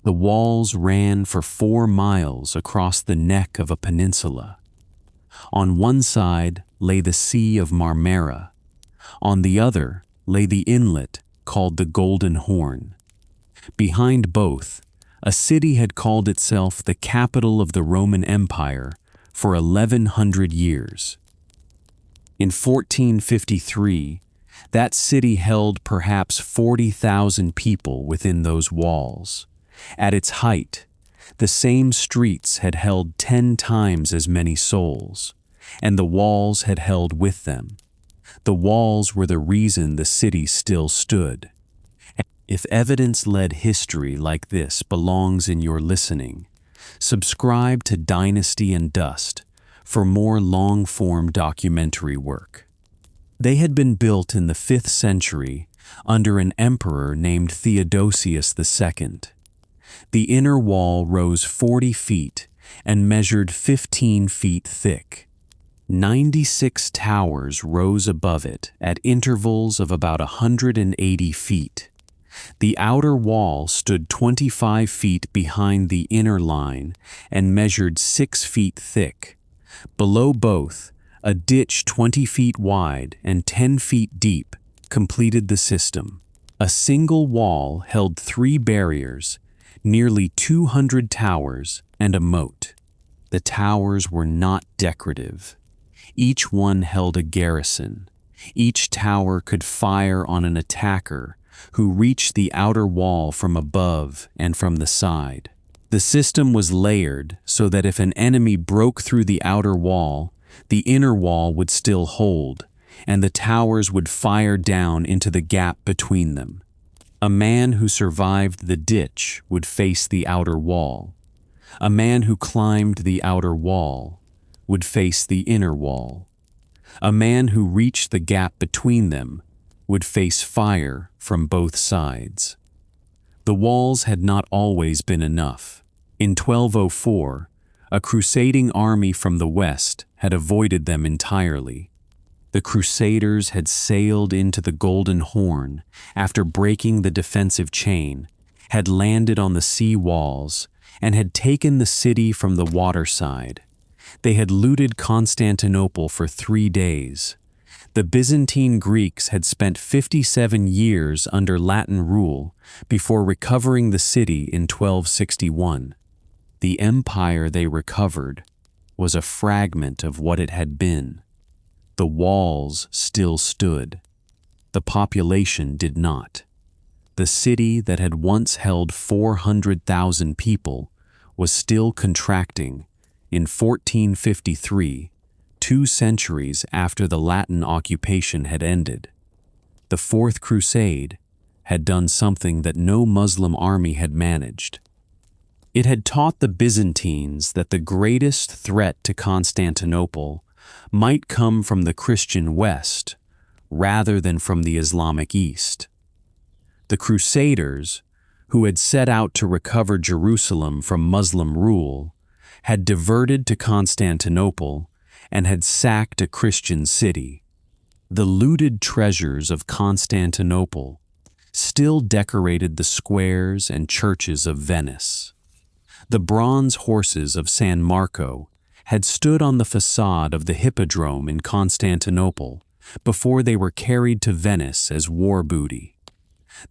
The walls ran for 4 miles across the neck of a peninsula. On one side lay the Sea of Marmara. On the other lay the inlet called the Golden Horn. Behind both, a city had called itself the capital of the Roman Empire for 1100 years. In 1453, that city held perhaps 40,000 people within those walls. At its height, the same streets had held 10 times as many souls, and the walls had held with them. The walls were the reason the city still stood. If evidence-led history like this belongs in your listening, subscribe to Dynasty and Dust for more long-form documentary work. They had been built in the 5th century under an emperor named Theodosius II. The inner wall rose 40 feet and measured 15 feet thick. 96 towers rose above it at intervals of about 180 feet. The outer wall stood 25 feet behind the inner line and measured 6 feet thick. Below both, a ditch 20 feet wide and 10 feet deep completed the system. A single wall held 3 barriers, nearly 200 towers, and a moat. The towers were not decorative. Each one held a garrison. Each tower could fire on an attacker who reached the outer wall from above and from the side. The system was layered so that if an enemy broke through the outer wall, the inner wall would still hold, and the towers would fire down into the gap between them. A man who survived the ditch would face the outer wall. A man who climbed the outer wall would face the inner wall. A man who reached the gap between them would face fire from both sides. The walls had not always been enough. In 1204, a crusading army from the west had avoided them entirely. The Crusaders had sailed into the Golden Horn after breaking the defensive chain, had landed on the sea walls, and had taken the city from the water side. They had looted Constantinople for 3 days. The Byzantine Greeks had spent 57 years under Latin rule before recovering the city in 1261. The empire they recovered was a fragment of what it had been. The walls still stood. The population did not. The city that had once held 400,000 people was still contracting in 1453, 2 centuries after the Latin occupation had ended. The Fourth Crusade had done something that no Muslim army had managed. It had taught the Byzantines that the greatest threat to Constantinople might come from the Christian West rather than from the Islamic East. The Crusaders, who had set out to recover Jerusalem from Muslim rule, had diverted to Constantinople and had sacked a Christian city. The looted treasures of Constantinople still decorated the squares and churches of Venice. The bronze horses of San Marco had stood on the facade of the Hippodrome in Constantinople before they were carried to Venice as war booty.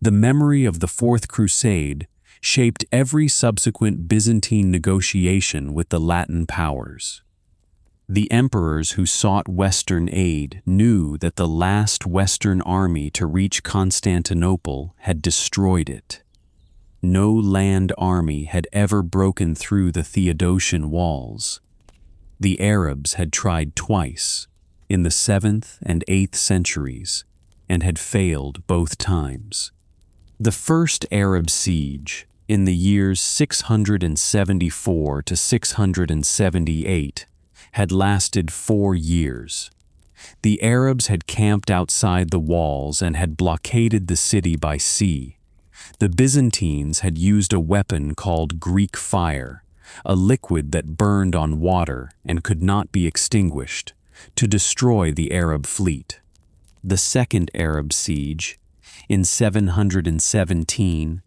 The memory of the Fourth Crusade shaped every subsequent Byzantine negotiation with the Latin powers. The emperors who sought Western aid knew that the last Western army to reach Constantinople had destroyed it. No land army had ever broken through the Theodosian Walls. The Arabs had tried twice, in the 7th and 8th centuries, and had failed both times. The first Arab siege, in the years 674 to 678, had lasted 4 years. The Arabs had camped outside the walls and had blockaded the city by sea. The Byzantines had used a weapon called Greek fire, a liquid that burned on water and could not be extinguished, to destroy the Arab fleet. The second Arab siege, in 717,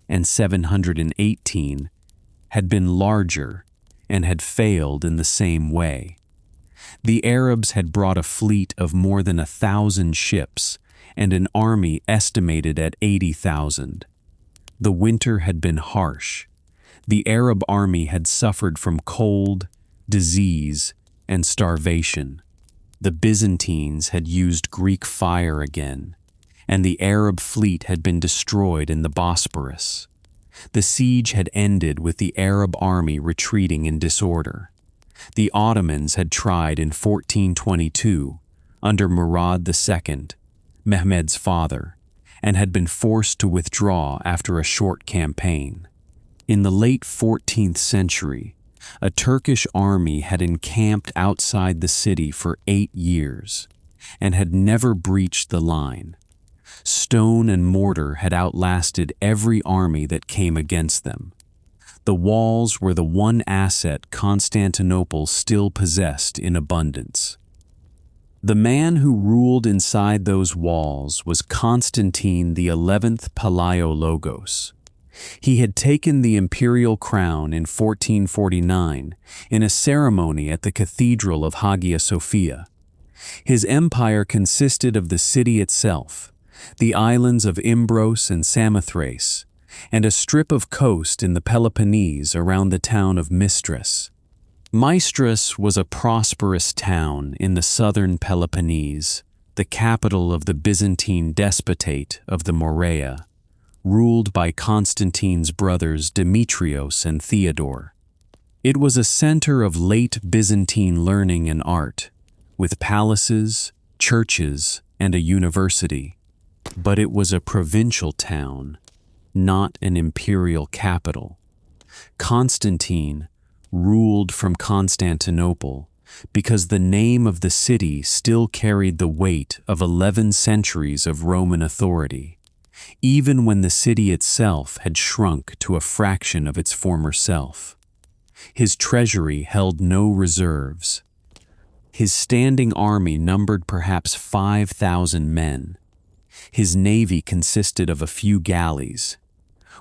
and 718 had been larger and had failed in the same way. The Arabs had brought a fleet of more than 1,000 ships and an army estimated at 80,000. The winter had been harsh. The Arab army had suffered from cold, disease, and starvation. The Byzantines had used Greek fire again, and the Arab fleet had been destroyed in the Bosporus. The siege had ended with the Arab army retreating in disorder. The Ottomans had tried in 1422, under Murad II, Mehmed's father, and had been forced to withdraw after a short campaign. In the late 14th century, a Turkish army had encamped outside the city for 8 years and had never breached the line. Stone and mortar had outlasted every army that came against them. The walls were the one asset Constantinople still possessed in abundance. The man who ruled inside those walls was Constantine XI Palaiologos. He had taken the imperial crown in 1449 in a ceremony at the Cathedral of Hagia Sophia. His empire consisted of the city itself, the islands of Imbros and Samothrace, and a strip of coast in the Peloponnese around the town of Mystras. Mystras was a prosperous town in the southern Peloponnese, the capital of the Byzantine despotate of the Morea, ruled by Constantine's brothers Demetrios and Theodore. It was a center of late Byzantine learning and art, with palaces, churches, and a university. But it was a provincial town, not an imperial capital. Constantine ruled from Constantinople because the name of the city still carried the weight of 11 centuries of Roman authority, even when the city itself had shrunk to a fraction of its former self. His treasury held no reserves. His standing army numbered perhaps 5,000 men. His navy consisted of a few galleys.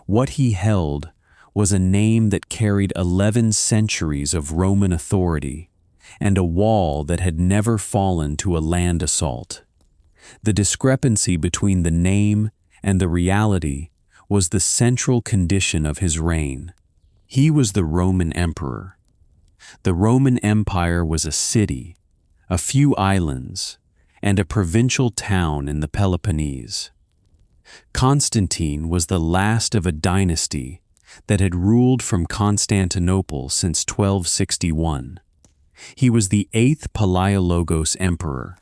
What he held was a name that carried 11 centuries of Roman authority and a wall that had never fallen to a land assault. The discrepancy between the name and the reality was the central condition of his reign. He was the Roman emperor. The Roman Empire was a city, a few islands, and a provincial town in the Peloponnese. Constantine was the last of a dynasty that had ruled from Constantinople since 1261. He was the 8th Palaiologos emperor.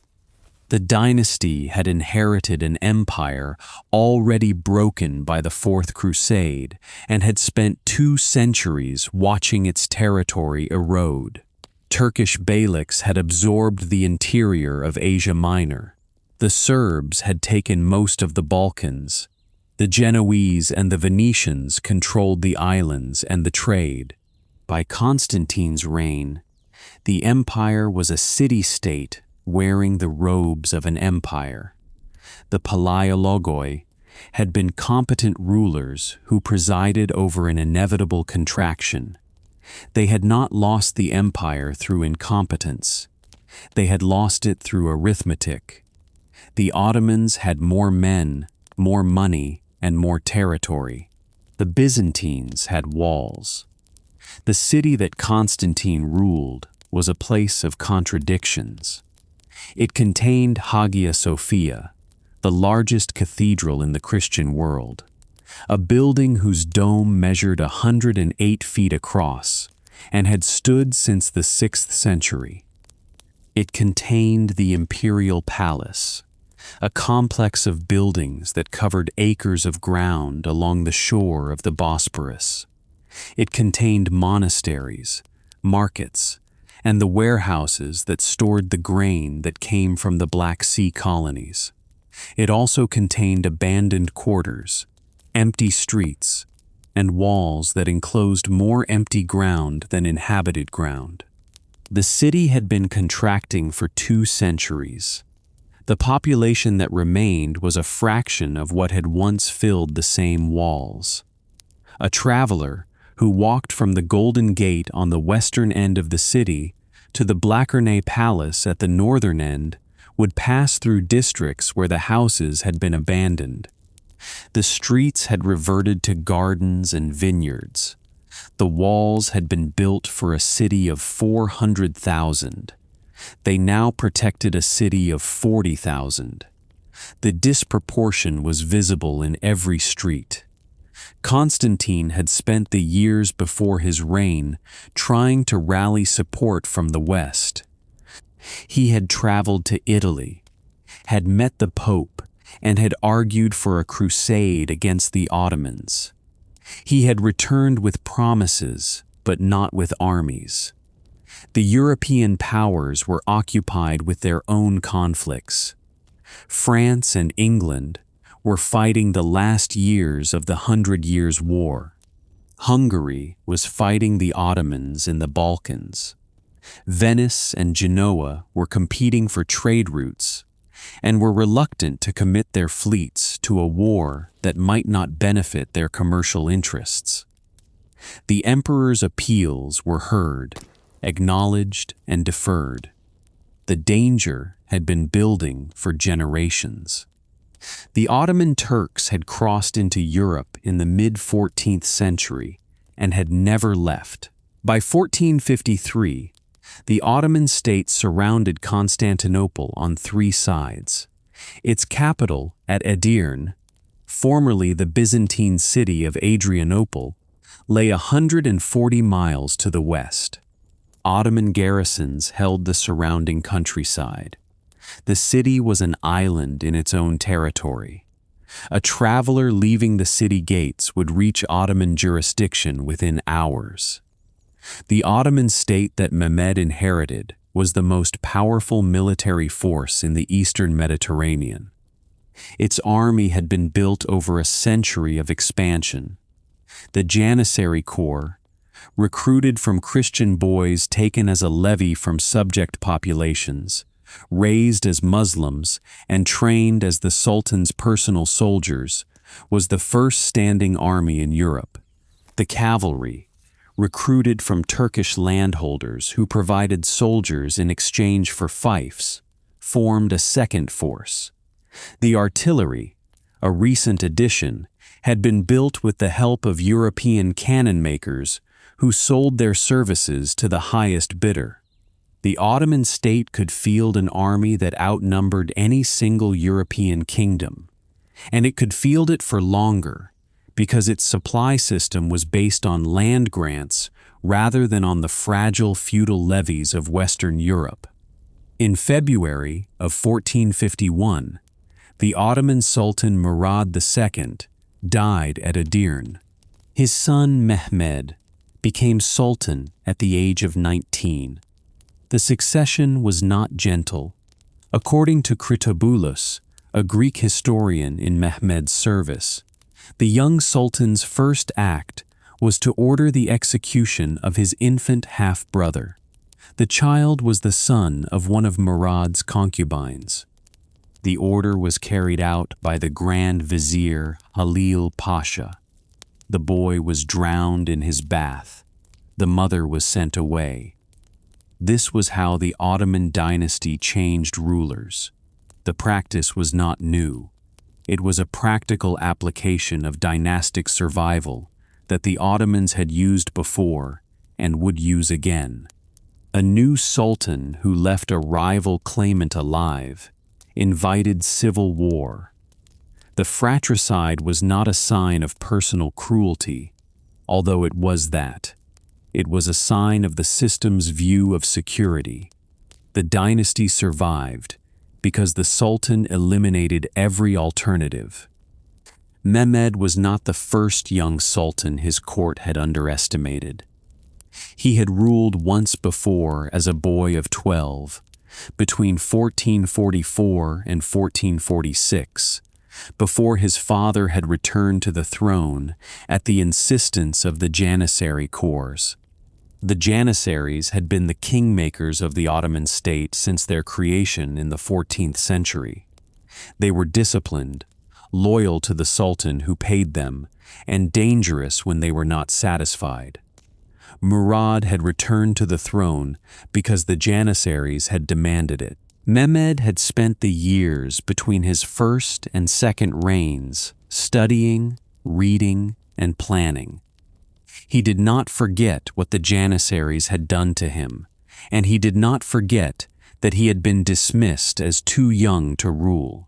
The dynasty had inherited an empire already broken by the Fourth Crusade and had spent 2 centuries watching its territory erode. Turkish beyliks had absorbed the interior of Asia Minor. The Serbs had taken most of the Balkans. The Genoese and the Venetians controlled the islands and the trade. By Constantine's reign, the empire was a city-state wearing the robes of an empire. The Palaiologoi had been competent rulers who presided over an inevitable contraction. They had not lost the empire through incompetence. They had lost it through arithmetic. The Ottomans had more men, more money, and more territory. The Byzantines had walls. The city that Constantine ruled was a place of contradictions. It contained Hagia Sophia, the largest cathedral in the Christian world, a building whose dome measured 108 feet across and had stood since the 6th century. It contained the imperial palace, a complex of buildings that covered acres of ground along the shore of the Bosporus. It contained monasteries, markets, and the warehouses that stored the grain that came from the Black Sea colonies. It also contained abandoned quarters, empty streets, and walls that enclosed more empty ground than inhabited ground. The city had been contracting for 2 centuries. The population that remained was a fraction of what had once filled the same walls. A traveler who walked from the Golden Gate on the western end of the city to the Blachernae Palace at the northern end would pass through districts where the houses had been abandoned. The streets had reverted to gardens and vineyards. The walls had been built for a city of 400,000. They now protected a city of 40,000. The disproportion was visible in every street. Constantine had spent the years before his reign trying to rally support from the West. He had traveled to Italy, had met the Pope, and had argued for a crusade against the Ottomans. He had returned with promises, but not with armies. The European powers were occupied with their own conflicts. France and England were fighting the last years of the 100 Years' War. Hungary was fighting the Ottomans in the Balkans. Venice and Genoa were competing for trade routes and were reluctant to commit their fleets to a war that might not benefit their commercial interests. The emperor's appeals were heard, acknowledged, and deferred. The danger had been building for generations. The Ottoman Turks had crossed into Europe in the mid-14th century and had never left. By 1453, the Ottoman state surrounded Constantinople on three sides. Its capital at Edirne, formerly the Byzantine city of Adrianople, lay 140 miles to the west. Ottoman garrisons held the surrounding countryside. The city was an island in its own territory. A traveler leaving the city gates would reach Ottoman jurisdiction within hours. The Ottoman state that Mehmed inherited was the most powerful military force in the eastern Mediterranean. Its army had been built over a century of expansion. The Janissary Corps, recruited from Christian boys taken as a levy from subject populations, raised as Muslims and trained as the Sultan's personal soldiers, was the first standing army in Europe. The cavalry, recruited from Turkish landholders who provided soldiers in exchange for fiefs, formed a second force. The artillery, a recent addition, had been built with the help of European cannon makers who sold their services to the highest bidder. The Ottoman state could field an army that outnumbered any single European kingdom, and it could field it for longer because its supply system was based on land grants rather than on the fragile feudal levies of Western Europe. In February of 1451, the Ottoman Sultan Murad II died at Edirne. His son Mehmed became sultan at the age of 19. The succession was not gentle. According to Critobulus, a Greek historian in Mehmed's service, the young sultan's first act was to order the execution of his infant half-brother. The child was the son of one of Murad's concubines. The order was carried out by the Grand Vizier Halil Pasha. The boy was drowned in his bath. The mother was sent away. This was how the Ottoman dynasty changed rulers. The practice was not new. It was a practical application of dynastic survival that the Ottomans had used before and would use again. A new sultan who left a rival claimant alive invited civil war. The fratricide was not a sign of personal cruelty, although it was that. It was a sign of the system's view of security. The dynasty survived because the sultan eliminated every alternative. Mehmed was not the first young sultan his court had underestimated. He had ruled once before as a boy of 12, between 1444 and 1446, before his father had returned to the throne at the insistence of the Janissary Corps. The Janissaries had been the kingmakers of the Ottoman state since their creation in the 14th century. They were disciplined, loyal to the Sultan who paid them, and dangerous when they were not satisfied. Murad had returned to the throne because the Janissaries had demanded it. Mehmed had spent the years between his first and second reigns studying, reading, and planning. He did not forget what the Janissaries had done to him, and he did not forget that he had been dismissed as too young to rule.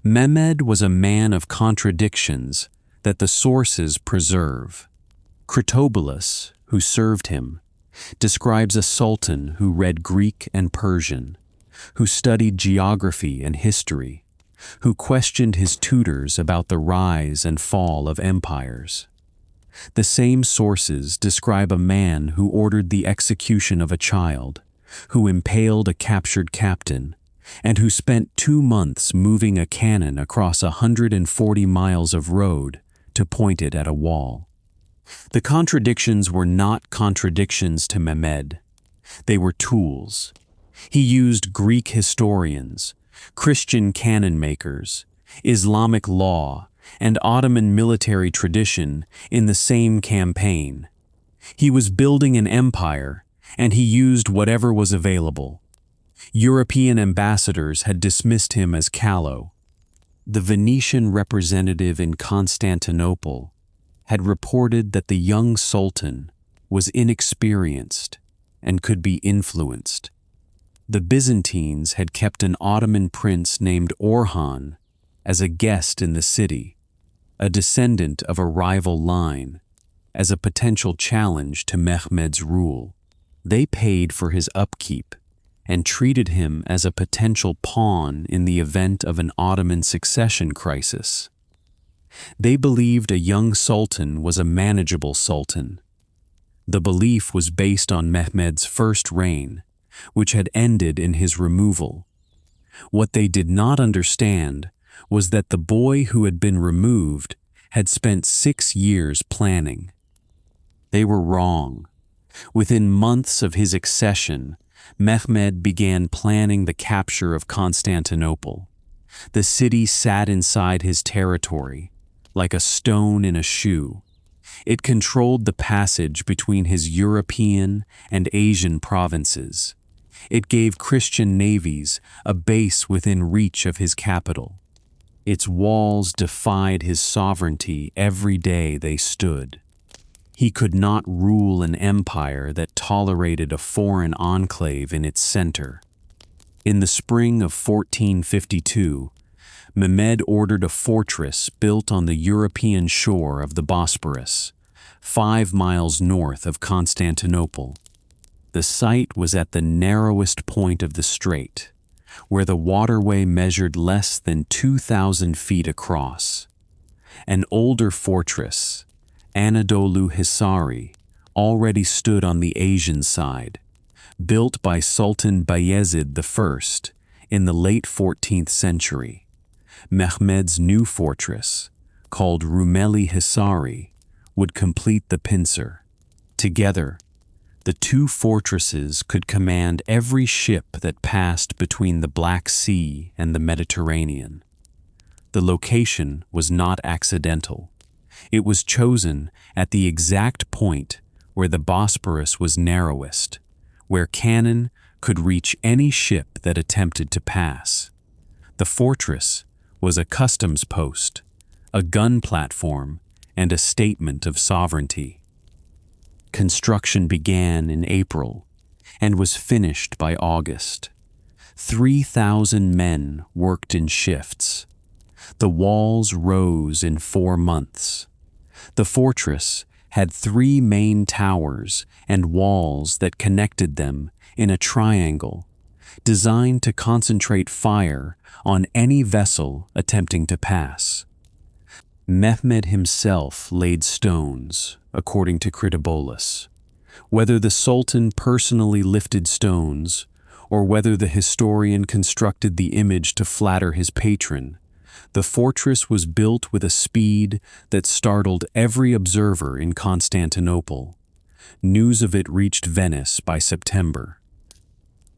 Mehmed was a man of contradictions that the sources preserve. Critobulus, who served him, describes a sultan who read Greek and Persian, who studied geography and history, who questioned his tutors about the rise and fall of empires. The same sources describe a man who ordered the execution of a child, who impaled a captured captain, and who spent 2 months moving a cannon across 140 miles of road to point it at a wall. The contradictions were not contradictions to Mehmed. They were tools. He used Greek historians, Christian canon makers, Islamic law, and Ottoman military tradition in the same campaign. He was building an empire, and he used whatever was available. European ambassadors had dismissed him as callow. The Venetian representative in Constantinople had reported that the young sultan was inexperienced and could be influenced. The Byzantines had kept an Ottoman prince named Orhan as a guest in the city, a descendant of a rival line, as a potential challenge to Mehmed's rule. They paid for his upkeep and treated him as a potential pawn in the event of an Ottoman succession crisis. They believed a young sultan was a manageable sultan. The belief was based on Mehmed's first reign, which had ended in his removal. What they did not understand was that the boy who had been removed had spent 6 years planning. They were wrong. Within months of his accession, Mehmed began planning the capture of Constantinople. The city sat inside his territory, like a stone in a shoe. It controlled the passage between his European and Asian provinces. It gave Christian navies a base within reach of his capital. Its walls defied his sovereignty every day they stood. He could not rule an empire that tolerated a foreign enclave in its center. In the spring of 1452, Mehmed ordered a fortress built on the European shore of the Bosporus, 5 miles north of Constantinople. The site was at the narrowest point of the strait, where the waterway measured less than 2,000 feet across. An older fortress, Rumeli Hisari, already stood on the Asian side, built by Sultan Bayezid I in the late 14th century. Mehmed's new fortress, called Rumeli Hisari, would complete the pincer. Together, the 2 fortresses could command every ship that passed between the Black Sea and the Mediterranean. The location was not accidental. It was chosen at the exact point where the Bosporus was narrowest, where cannon could reach any ship that attempted to pass. The fortress was a customs post, a gun platform, and a statement of sovereignty. Construction began in April and was finished by August. 3,000 men worked in shifts. The walls rose in 4 months. The fortress had 3 main towers and walls that connected them in a triangle, designed to concentrate fire on any vessel attempting to pass. Mehmed himself laid stones, according to Critobulus. Whether the Sultan personally lifted stones, or whether the historian constructed the image to flatter his patron, the fortress was built with a speed that startled every observer in Constantinople. News of it reached Venice by September.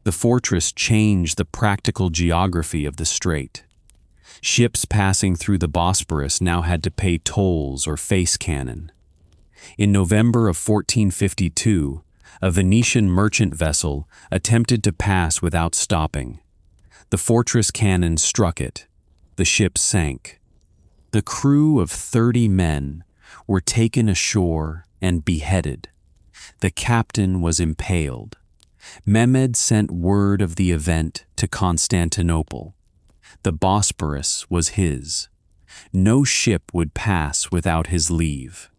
The fortress changed the practical geography of the strait. Ships passing through the Bosporus now had to pay tolls or face cannon. In November of 1452, a Venetian merchant vessel attempted to pass without stopping. The fortress cannon struck it. The ship sank. The crew of 30 men were taken ashore and beheaded. The captain was impaled. Mehmed sent word of the event to Constantinople. The Bosporus was his. No ship would pass without his leave.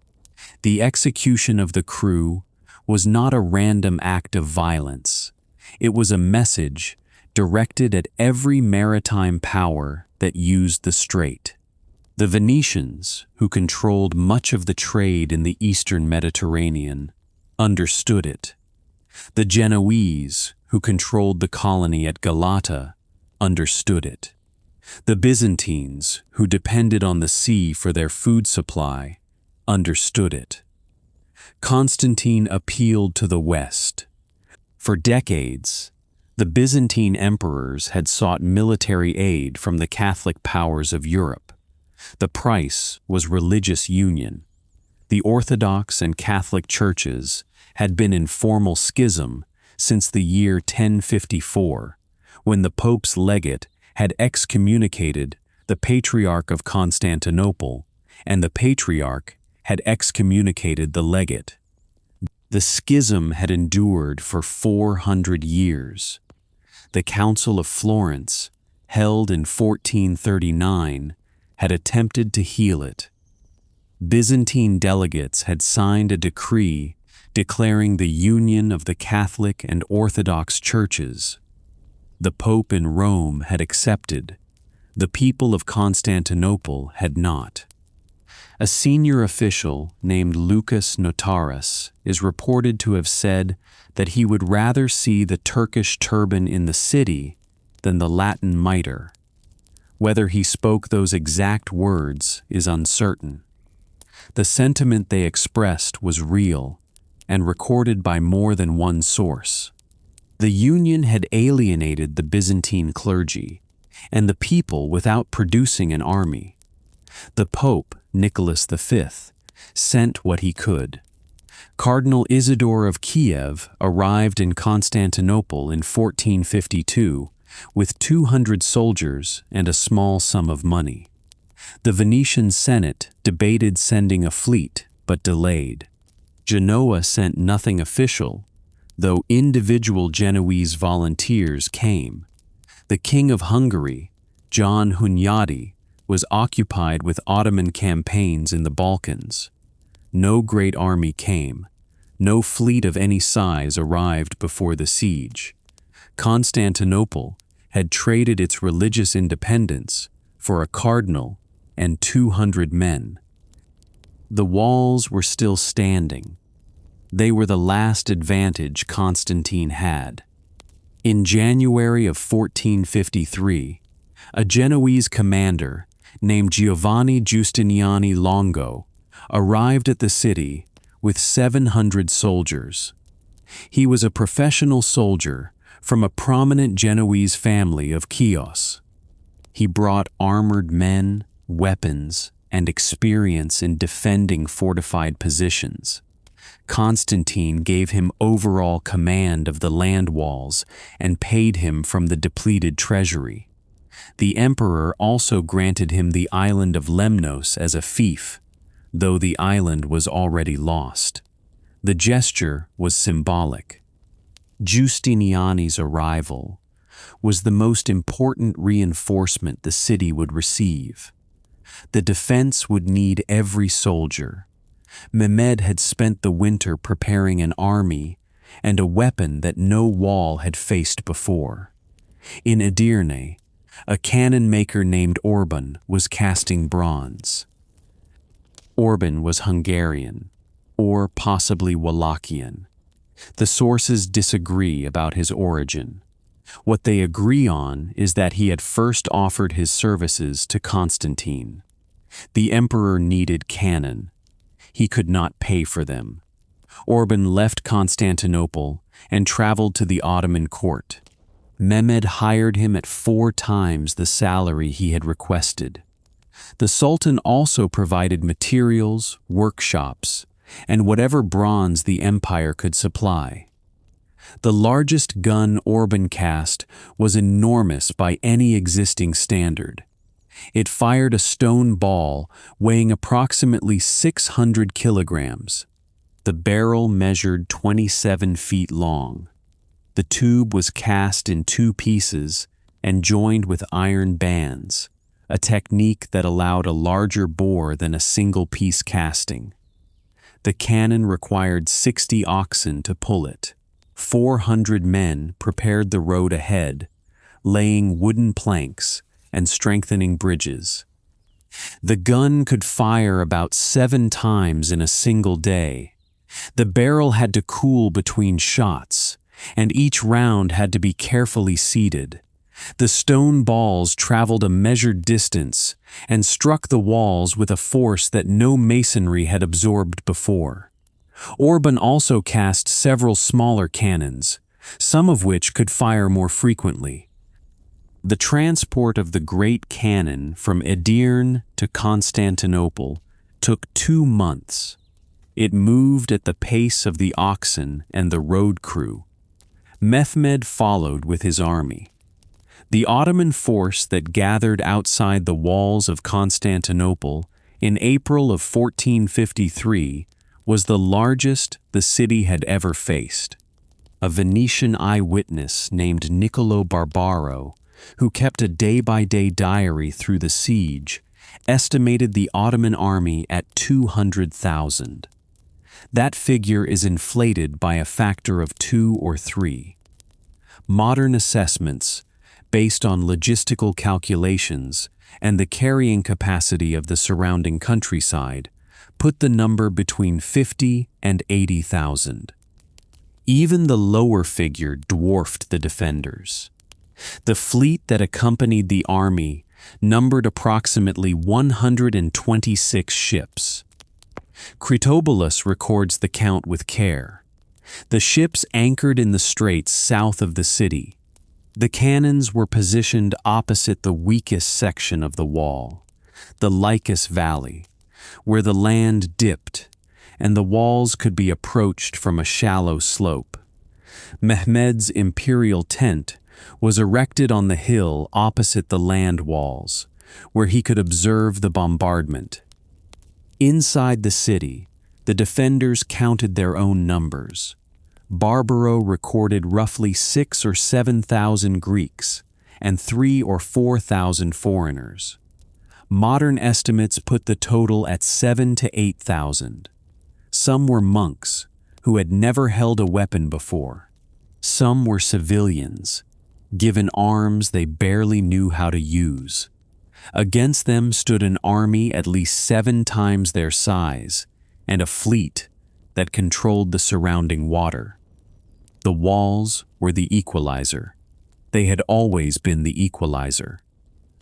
The execution of the crew was not a random act of violence. It was a message directed at every maritime power that used the strait. The Venetians, who controlled much of the trade in the eastern Mediterranean, understood it. The Genoese, who controlled the colony at Galata, understood it. The Byzantines, who depended on the sea for their food supply, understood it. Constantine appealed to the West. For decades, the Byzantine emperors had sought military aid from the Catholic powers of Europe. The price was religious union. The Orthodox and Catholic churches had been in formal schism since the year 1054, when the Pope's legate had excommunicated the Patriarch of Constantinople, and the Patriarch had excommunicated the legate. The schism had endured for 400 years. The Council of Florence, held in 1439, had attempted to heal it. Byzantine delegates had signed a decree declaring the union of the Catholic and Orthodox churches. The Pope in Rome had accepted. The people of Constantinople had not. A senior official named Lucas Notaras is reported to have said that he would rather see the Turkish turban in the city than the Latin mitre. Whether he spoke those exact words is uncertain. The sentiment they expressed was real and recorded by more than one source. The union had alienated the Byzantine clergy and the people without producing an army. The Pope, Nicholas V, sent what he could. Cardinal Isidore of Kiev arrived in Constantinople in 1452 with 200 soldiers and a small sum of money. The Venetian Senate debated sending a fleet, but delayed. Genoa sent nothing official, though individual Genoese volunteers came. The King of Hungary, John Hunyadi, was occupied with Ottoman campaigns in the Balkans. No great army came. No fleet of any size arrived before the siege. Constantinople had traded its religious independence for a cardinal and 200 men. The walls were still standing. They were the last advantage Constantine had. In January of 1453, a Genoese commander named Giovanni Giustiniani Longo arrived at the city with 700 soldiers. He was a professional soldier from a prominent Genoese family of Chios. He brought armored men, weapons, and experience in defending fortified positions. Constantine gave him overall command of the land walls and paid him from the depleted treasury. The emperor also granted him the island of Lemnos as a fief, though the island was already lost. The gesture was symbolic. Giustiniani's arrival was the most important reinforcement the city would receive. The defense would need every soldier. Mehmed had spent the winter preparing an army and a weapon that no wall had faced before. In Edirne, a cannon maker named Orban was casting bronze. Orban was Hungarian, or possibly Wallachian. The sources disagree about his origin. What they agree on is that he had first offered his services to Constantine. The emperor needed cannon. He could not pay for them. Orban left Constantinople and traveled to the Ottoman court. Mehmed hired him at 4 times the salary he had requested. The Sultan also provided materials, workshops, and whatever bronze the empire could supply. The largest gun Orban cast was enormous by any existing standard. It fired a stone ball weighing approximately 600 kilograms. The barrel measured 27 feet long. The tube was cast in 2 pieces and joined with iron bands, a technique that allowed a larger bore than a single-piece casting. The cannon required 60 oxen to pull it. 400 men prepared the road ahead, laying wooden planks and strengthening bridges. The gun could fire about 7 times in a single day. The barrel had to cool between shots, and each round had to be carefully seated. The stone balls traveled a measured distance and struck the walls with a force that no masonry had absorbed before. Orban also cast several smaller cannons, some of which could fire more frequently. The transport of the great cannon from Edirne to Constantinople took 2 months. It moved at the pace of the oxen and the road crew. Mehmed followed with his army. The Ottoman force that gathered outside the walls of Constantinople in April of 1453 was the largest the city had ever faced. A Venetian eyewitness named Niccolo Barbaro, who kept a day-by-day diary through the siege, estimated the Ottoman army at 200,000. That figure is inflated by a factor of 2 or 3. Modern assessments, based on logistical calculations and the carrying capacity of the surrounding countryside, put the number between 50 and 80,000. Even the lower figure dwarfed the defenders. The fleet that accompanied the army numbered approximately 126 ships. Critobulus records the count with care. The ships anchored in the straits south of the city. The cannons were positioned opposite the weakest section of the wall, the Lycus Valley, where the land dipped and the walls could be approached from a shallow slope. Mehmed's imperial tent was erected on the hill opposite the land walls, where he could observe the bombardment. Inside the city, the defenders counted their own numbers. Barbaro recorded roughly 6,000 or 7,000 Greeks and 3,000 or 4,000 foreigners. Modern estimates put the total at 7,000 to 8,000. Some were monks who had never held a weapon before. Some were civilians, given arms they barely knew how to use. Against them stood an army at least 7 times their size and a fleet that controlled the surrounding water. The walls were the equalizer. They had always been the equalizer.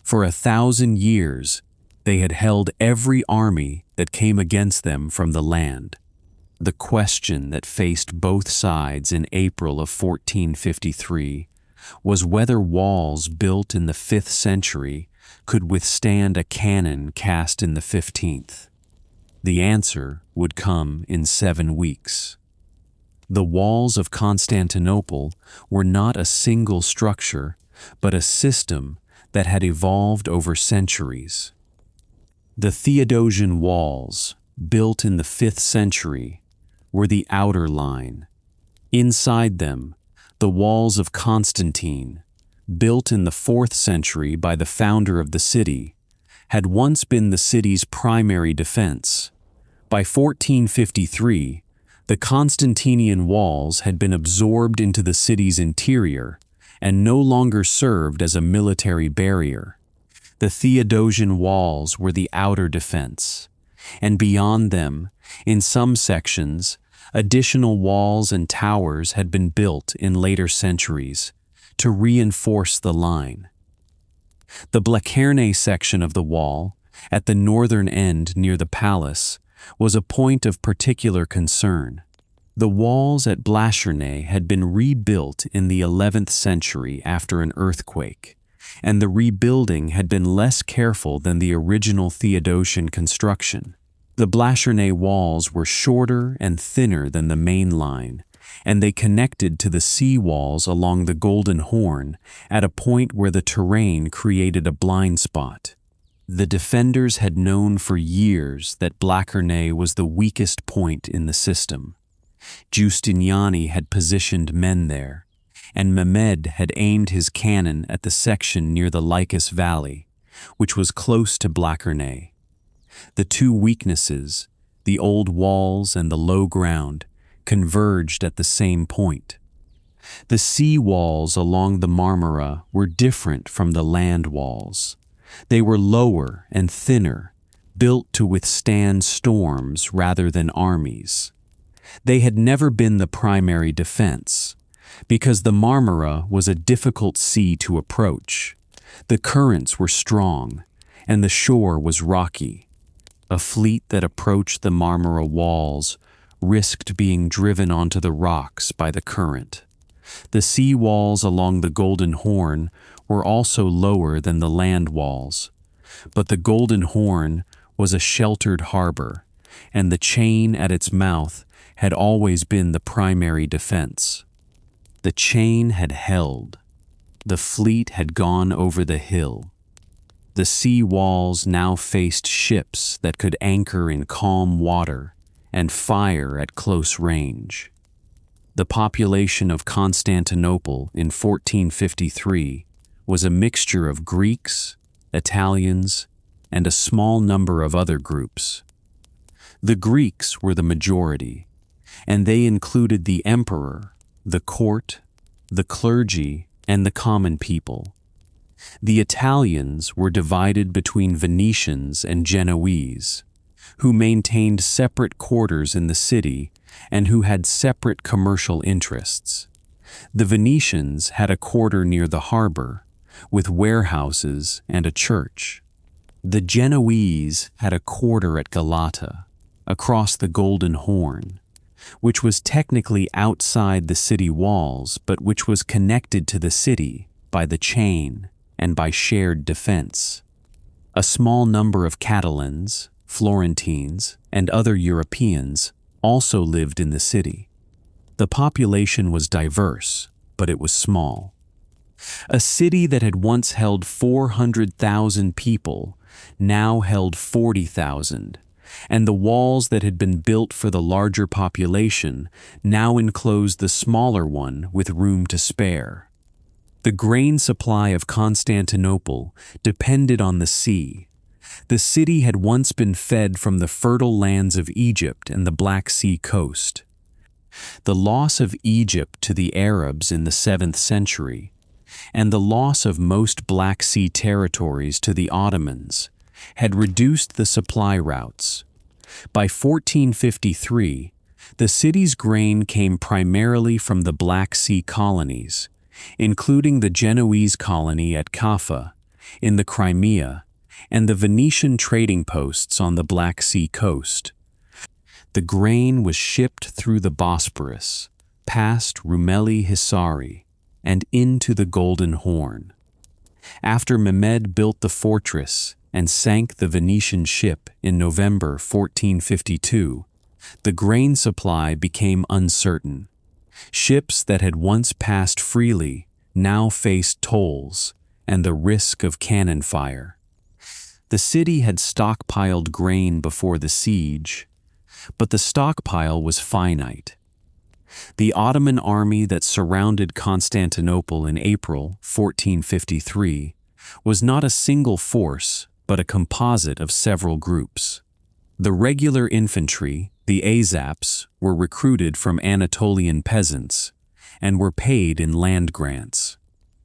For 1,000 years, they had held every army that came against them from the land. The question that faced both sides in April of 1453 was whether walls built in the 5th century could withstand a cannon cast in the 15th. The answer would come in 7 weeks. The walls of Constantinople were not a single structure, but a system that had evolved over centuries. The Theodosian Walls, built in the 5th century, were the outer line. Inside them, the walls of Constantine, built in the 4th century by the founder of the city, had once been the city's primary defense. By 1453, the Constantinian walls had been absorbed into the city's interior and no longer served as a military barrier. The Theodosian walls were the outer defense, and beyond them, in some sections, additional walls and towers had been built in later centuries to reinforce the line. The Blachernae section of the wall, at the northern end near the palace, was a point of particular concern. The walls at Blachernay had been rebuilt in the 11th century after an earthquake, and the rebuilding had been less careful than the original Theodosian construction. The Blachernay walls were shorter and thinner than the main line, and they connected to the sea walls along the Golden Horn at a point where the terrain created a blind spot. The defenders had known for years that Blachernay was the weakest point in the system. Giustiniani had positioned men there, and Mehmed had aimed his cannon at the section near the Lycus Valley, which was close to Blachernay. The two weaknesses, the old walls and the low ground, converged at the same point. The sea walls along the Marmara were different from the land walls. They were lower and thinner, built to withstand storms rather than armies. They had never been the primary defense, because the Marmara was a difficult sea to approach. The currents were strong, and the shore was rocky. A fleet that approached the Marmara walls risked being driven onto the rocks by the current. The sea walls along the Golden Horn were also lower than the land walls, but the Golden Horn was a sheltered harbor, and the chain at its mouth had always been the primary defense. The chain had held. The fleet had gone over the hill. The sea walls now faced ships that could anchor in calm water and fire at close range. The population of Constantinople in 1453 was a mixture of Greeks, Italians, and a small number of other groups. The Greeks were the majority, and they included the emperor, the court, the clergy, and the common people. The Italians were divided between Venetians and Genoese, who maintained separate quarters in the city and who had separate commercial interests. The Venetians had a quarter near the harbor, with warehouses and a church. The Genoese had a quarter at Galata, across the Golden Horn, which was technically outside the city walls, but which was connected to the city by the chain and by shared defense. A small number of Catalans, Florentines, and other Europeans also lived in the city. The population was diverse, but it was small. A city that had once held 400,000 people now held 40,000, and the walls that had been built for the larger population now enclosed the smaller one with room to spare. The grain supply of Constantinople depended on the sea. The city had once been fed from the fertile lands of Egypt and the Black Sea coast. The loss of Egypt to the Arabs in the 7th century, and the loss of most Black Sea territories to the Ottomans, had reduced the supply routes. By 1453, the city's grain came primarily from the Black Sea colonies, including the Genoese colony at Kaffa, in the Crimea, and the Venetian trading posts on the Black Sea coast. The grain was shipped through the Bosporus, past Rumeli Hisari, and into the Golden Horn. After Mehmed built the fortress and sank the Venetian ship in November 1452, the grain supply became uncertain. Ships that had once passed freely now faced tolls and the risk of cannon fire. The city had stockpiled grain before the siege, but the stockpile was finite. The Ottoman army that surrounded Constantinople in April 1453 was not a single force, but a composite of several groups. The regular infantry, the Azaps, were recruited from Anatolian peasants and were paid in land grants.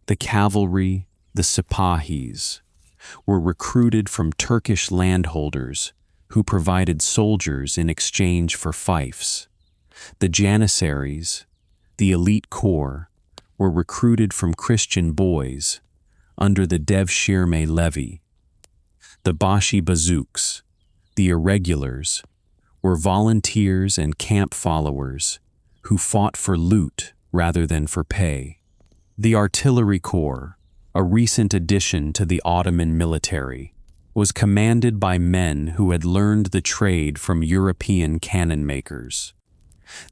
The cavalry, the Sipahis, were recruited from Turkish landholders who provided soldiers in exchange for fiefs. The Janissaries, the elite corps, were recruited from Christian boys under the Devshirme levy. The Bashi Bazouks, the irregulars, were volunteers and camp followers who fought for loot rather than for pay. The artillery corps, a recent addition to the Ottoman military, was commanded by men who had learned the trade from European cannon makers.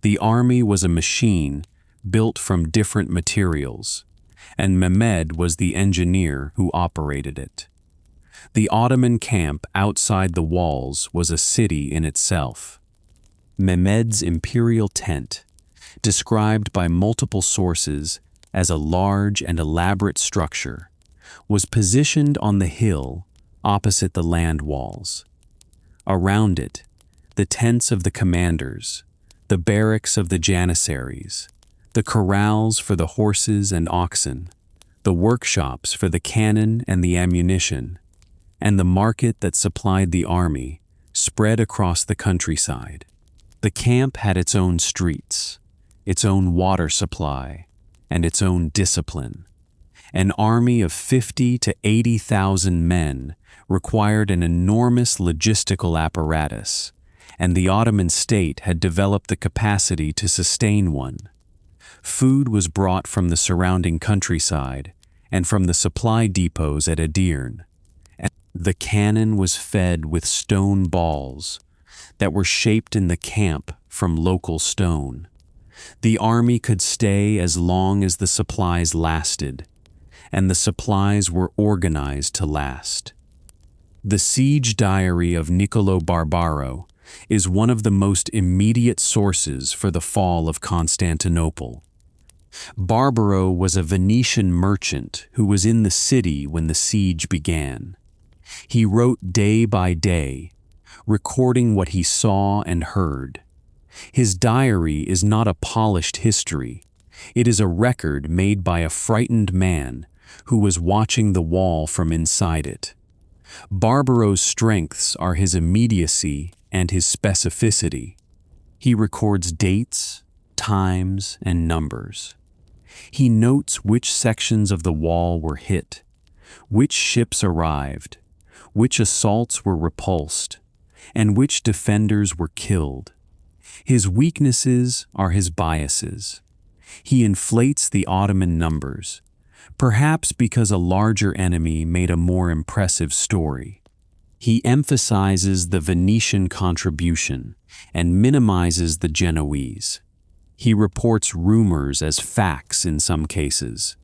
The army was a machine built from different materials, and Mehmed was the engineer who operated it. The Ottoman camp outside the walls was a city in itself. Mehmed's imperial tent, described by multiple sources as a large and elaborate structure, was positioned on the hill opposite the land walls. Around it, the tents of the commanders, the barracks of the janissaries, the corrals for the horses and oxen, the workshops for the cannon and the ammunition, and the market that supplied the army spread across the countryside. The camp had its own streets, its own water supply, and its own discipline. An army of 50 to 80,000 men required an enormous logistical apparatus, and the Ottoman state had developed the capacity to sustain one. Food was brought from the surrounding countryside and from the supply depots at Edirne. The cannon was fed with stone balls that were shaped in the camp from local stone. The army could stay as long as the supplies lasted, and the supplies were organized to last. The siege diary of Niccolò Barbaro is one of the most immediate sources for the fall of Constantinople. Barbaro was a Venetian merchant who was in the city when the siege began. He wrote day by day, recording what he saw and heard. His diary is not a polished history. It is a record made by a frightened man who was watching the wall from inside it. Barbaro's strengths are his immediacy and his specificity. He records dates, times, and numbers. He notes which sections of the wall were hit, which ships arrived, which assaults were repulsed, and which defenders were killed. His weaknesses are his biases. He inflates the Ottoman numbers, perhaps because a larger enemy made a more impressive story. He emphasizes the Venetian contribution and minimizes the Genoese. He reports rumors as facts in some cases.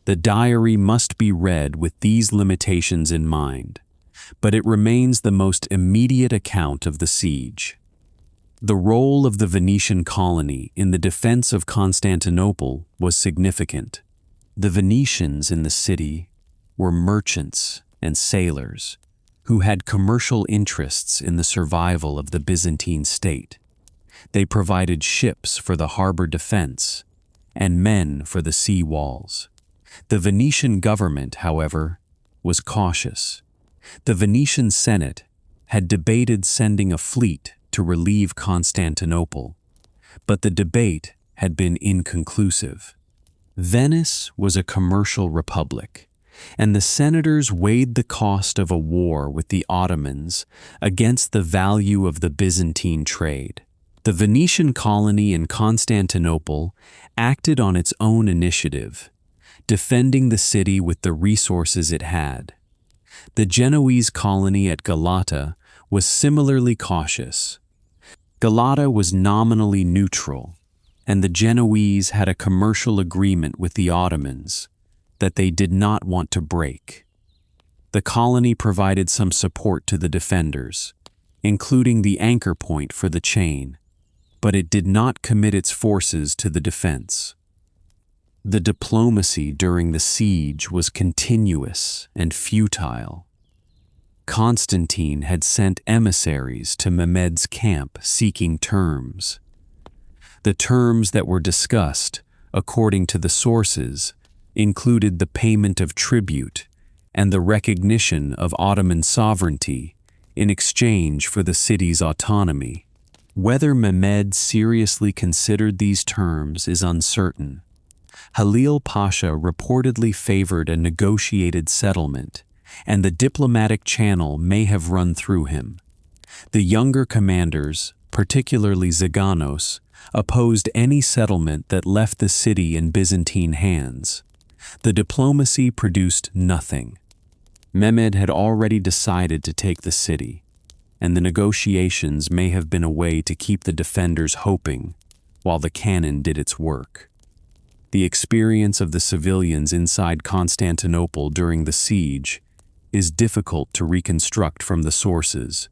The diary must be read with these limitations in mind, but it remains the most immediate account of the siege. The role of the Venetian colony in the defense of Constantinople was significant. The Venetians in the city were merchants and sailors who had commercial interests in the survival of the Byzantine state. They provided ships for the harbor defense and men for the sea walls. The Venetian government, however, was cautious. The Venetian Senate had debated sending a fleet to relieve Constantinople, but the debate had been inconclusive. Venice was a commercial republic, and the senators weighed the cost of a war with the Ottomans against the value of the Byzantine trade. The Venetian colony in Constantinople acted on its own initiative, defending the city with the resources it had. The Genoese colony at Galata was similarly cautious. Galata was nominally neutral, and the Genoese had a commercial agreement with the Ottomans that they did not want to break. The colony provided some support to the defenders, including the anchor point for the chain, but it did not commit its forces to the defense. The diplomacy during the siege was continuous and futile. Constantine had sent emissaries to Mehmed's camp seeking terms. The terms that were discussed, according to the sources, included the payment of tribute and the recognition of Ottoman sovereignty in exchange for the city's autonomy. Whether Mehmed seriously considered these terms is uncertain. Halil Pasha reportedly favored a negotiated settlement, and the diplomatic channel may have run through him. The younger commanders, particularly Zaganos, opposed any settlement that left the city in Byzantine hands. The diplomacy produced nothing. Mehmed had already decided to take the city, and the negotiations may have been a way to keep the defenders hoping while the cannon did its work. The experience of the civilians inside Constantinople during the siege is difficult to reconstruct from the sources,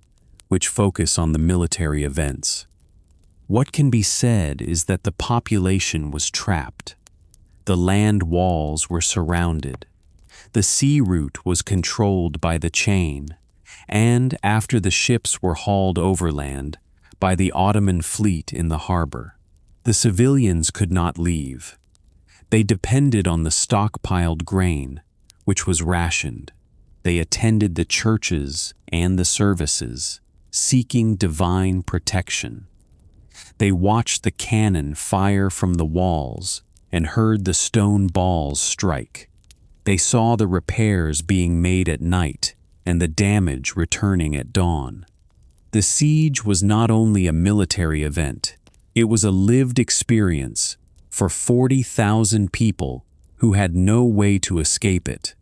which focus on the military events. What can be said is that the population was trapped. The land walls were surrounded. The sea route was controlled by the chain, and after the ships were hauled overland, by the Ottoman fleet in the harbor. The civilians could not leave. They depended on the stockpiled grain, which was rationed. They attended the churches and the services, seeking divine protection. They watched the cannon fire from the walls and heard the stone balls strike. They saw the repairs being made at night and the damage returning at dawn. The siege was not only a military event, it was a lived experience for 40,000 people who had no way to escape it.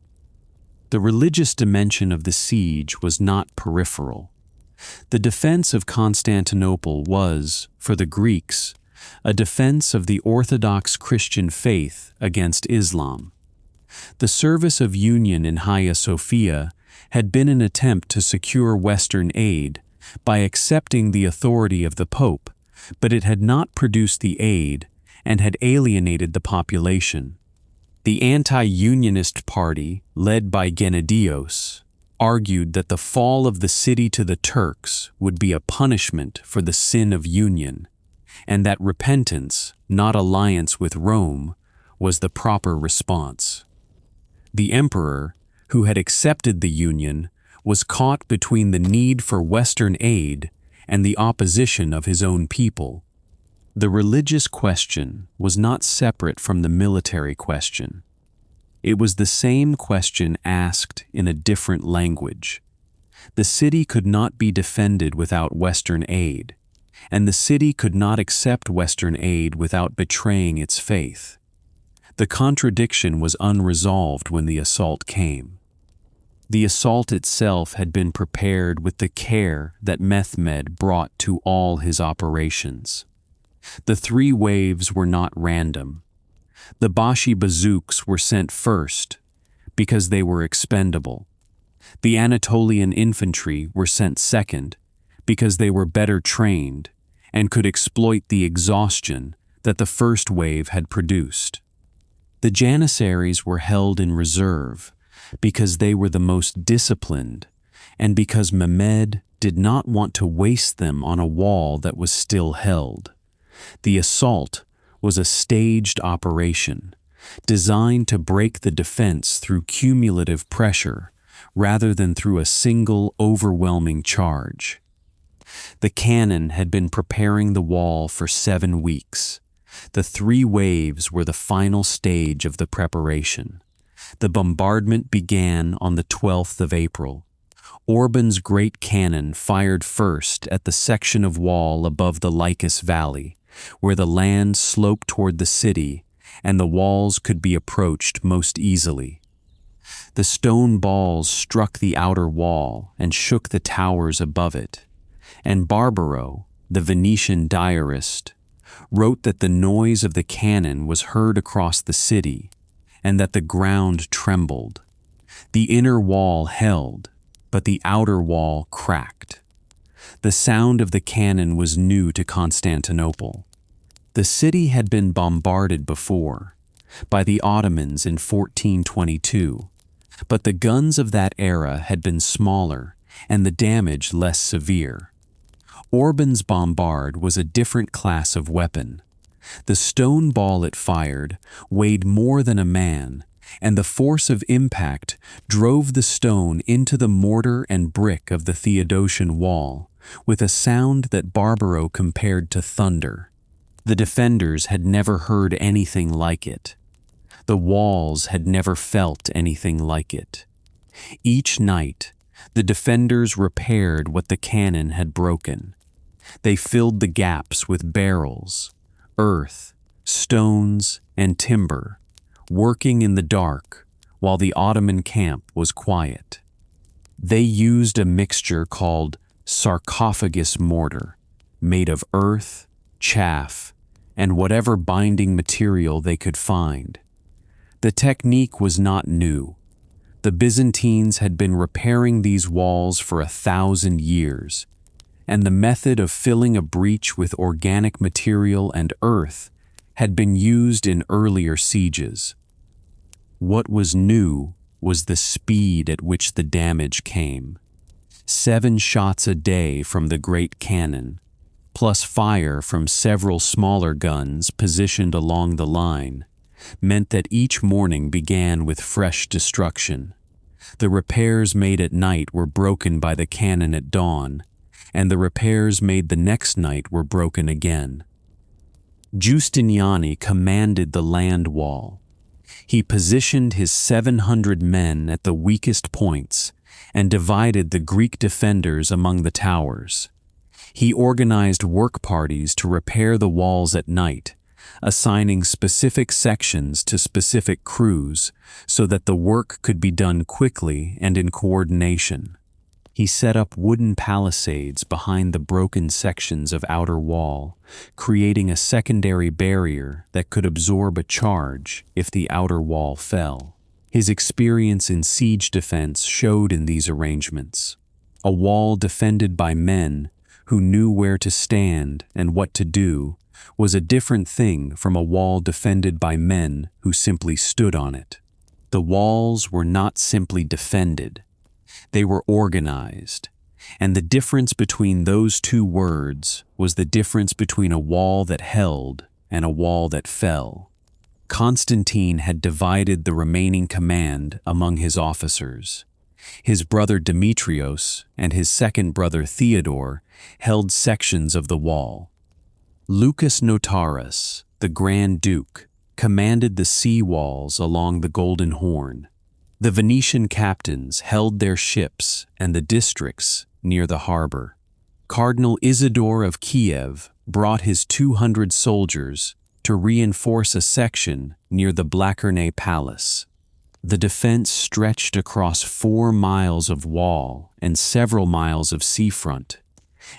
The religious dimension of the siege was not peripheral. The defense of Constantinople was, for the Greeks, a defense of the Orthodox Christian faith against Islam. The service of union in Hagia Sophia had been an attempt to secure Western aid by accepting the authority of the Pope, but it had not produced the aid and had alienated the population. The anti-unionist party, led by Genadios, argued that the fall of the city to the Turks would be a punishment for the sin of union, and that repentance, not alliance with Rome, was the proper response. The emperor, who had accepted the union, was caught between the need for Western aid and the opposition of his own people. The religious question was not separate from the military question. It was the same question asked in a different language. The city could not be defended without Western aid, and the city could not accept Western aid without betraying its faith. The contradiction was unresolved when the assault came. The assault itself had been prepared with the care that Mehmed brought to all his operations. The 3 waves were not random. The Bashi bazooks were sent first because they were expendable. The Anatolian infantry were sent second because they were better trained and could exploit the exhaustion that the first wave had produced. The Janissaries were held in reserve because they were the most disciplined and because Mehmed did not want to waste them on a wall that was still held. The assault was a staged operation, designed to break the defense through cumulative pressure rather than through a single overwhelming charge. The cannon had been preparing the wall for 7 weeks. The 3 waves were the final stage of the preparation. The bombardment began on the 12th of April. Orban's great cannon fired first at the section of wall above the Lycus Valley, where the land sloped toward the city and the walls could be approached most easily. The stone balls struck the outer wall and shook the towers above it, and Barbaro, the Venetian diarist, wrote that the noise of the cannon was heard across the city and that the ground trembled. The inner wall held, but the outer wall cracked. The sound of the cannon was new to Constantinople. The city had been bombarded before, by the Ottomans in 1422, but the guns of that era had been smaller and the damage less severe. Orban's bombard was a different class of weapon. The stone ball it fired weighed more than a man, and the force of impact drove the stone into the mortar and brick of the Theodosian wall with a sound that Barbaro compared to thunder. The defenders had never heard anything like it. The walls had never felt anything like it. Each night, the defenders repaired what the cannon had broken. They filled the gaps with barrels, earth, stones, and timber, working in the dark while the Ottoman camp was quiet. They used a mixture called sarcophagus mortar, made of earth, chaff, and whatever binding material they could find. The technique was not new. The Byzantines had been repairing these walls for 1,000 years, and the method of filling a breach with organic material and earth had been used in earlier sieges. What was new was the speed at which the damage came. 7 shots a day from the great cannon, plus fire from several smaller guns positioned along the line, meant that each morning began with fresh destruction. The repairs made at night were broken by the cannon at dawn, and the repairs made the next night were broken again. Giustiniani commanded the land wall. He positioned his 700 men at the weakest points and divided the Greek defenders among the towers. He organized work parties to repair the walls at night, assigning specific sections to specific crews so that the work could be done quickly and in coordination. He set up wooden palisades behind the broken sections of outer wall, creating a secondary barrier that could absorb a charge if the outer wall fell. His experience in siege defense showed in these arrangements. A wall defended by men who knew where to stand and what to do was a different thing from a wall defended by men who simply stood on it. The walls were not simply defended. They were organized, and the difference between those two words was the difference between a wall that held and a wall that fell. Constantine had divided the remaining command among his officers. His brother Demetrios and his second brother Theodore held sections of the wall. Lucas Notaras, the Grand Duke, commanded the sea walls along the Golden Horn. The Venetian captains held their ships and the districts near the harbor. Cardinal Isidore of Kiev brought his 200 soldiers to reinforce a section near the Blachernae Palace. The defense stretched across 4 miles of wall and several miles of seafront,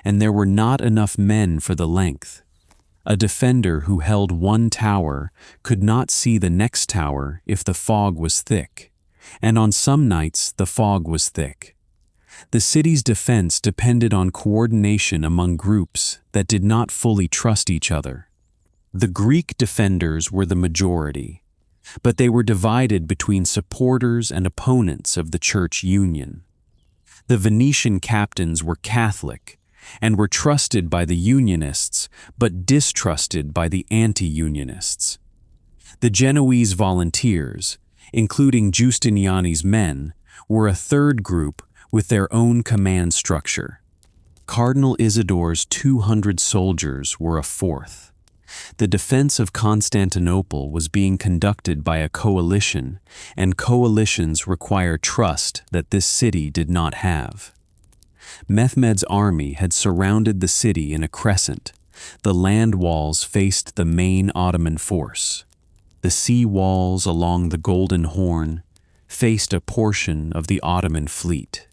and there were not enough men for the length. A defender who held one tower could not see the next tower if the fog was thick, and on some nights the fog was thick. The city's defense depended on coordination among groups that did not fully trust each other. The Greek defenders were the majority, but they were divided between supporters and opponents of the church union. The Venetian captains were Catholic and were trusted by the Unionists but distrusted by the anti-Unionists. The Genoese volunteers, including Giustiniani's men, were a third group with their own command structure. Cardinal Isidore's 200 soldiers were a fourth. The defense of Constantinople was being conducted by a coalition, and coalitions require trust that this city did not have. Mehmed's army had surrounded the city in a crescent. The land walls faced the main Ottoman force. The sea walls along the Golden Horn faced a portion of the Ottoman fleet.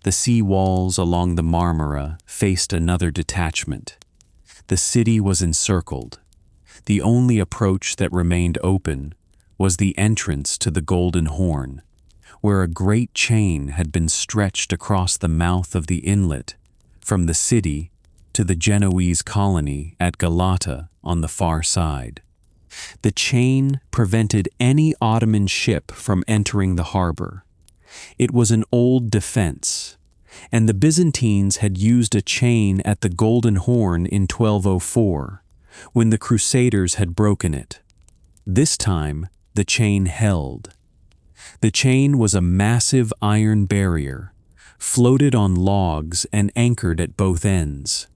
The sea walls along the Marmara faced another detachment. The city was encircled. The only approach that remained open was the entrance to the Golden Horn, where a great chain had been stretched across the mouth of the inlet from the city to the Genoese colony at Galata on the far side. The chain prevented any Ottoman ship from entering the harbor. It was an old defense, and the Byzantines had used a chain at the Golden Horn in 1204, when the Crusaders had broken it. This time, the chain held. The chain was a massive iron barrier, floated on logs and anchored at both ends.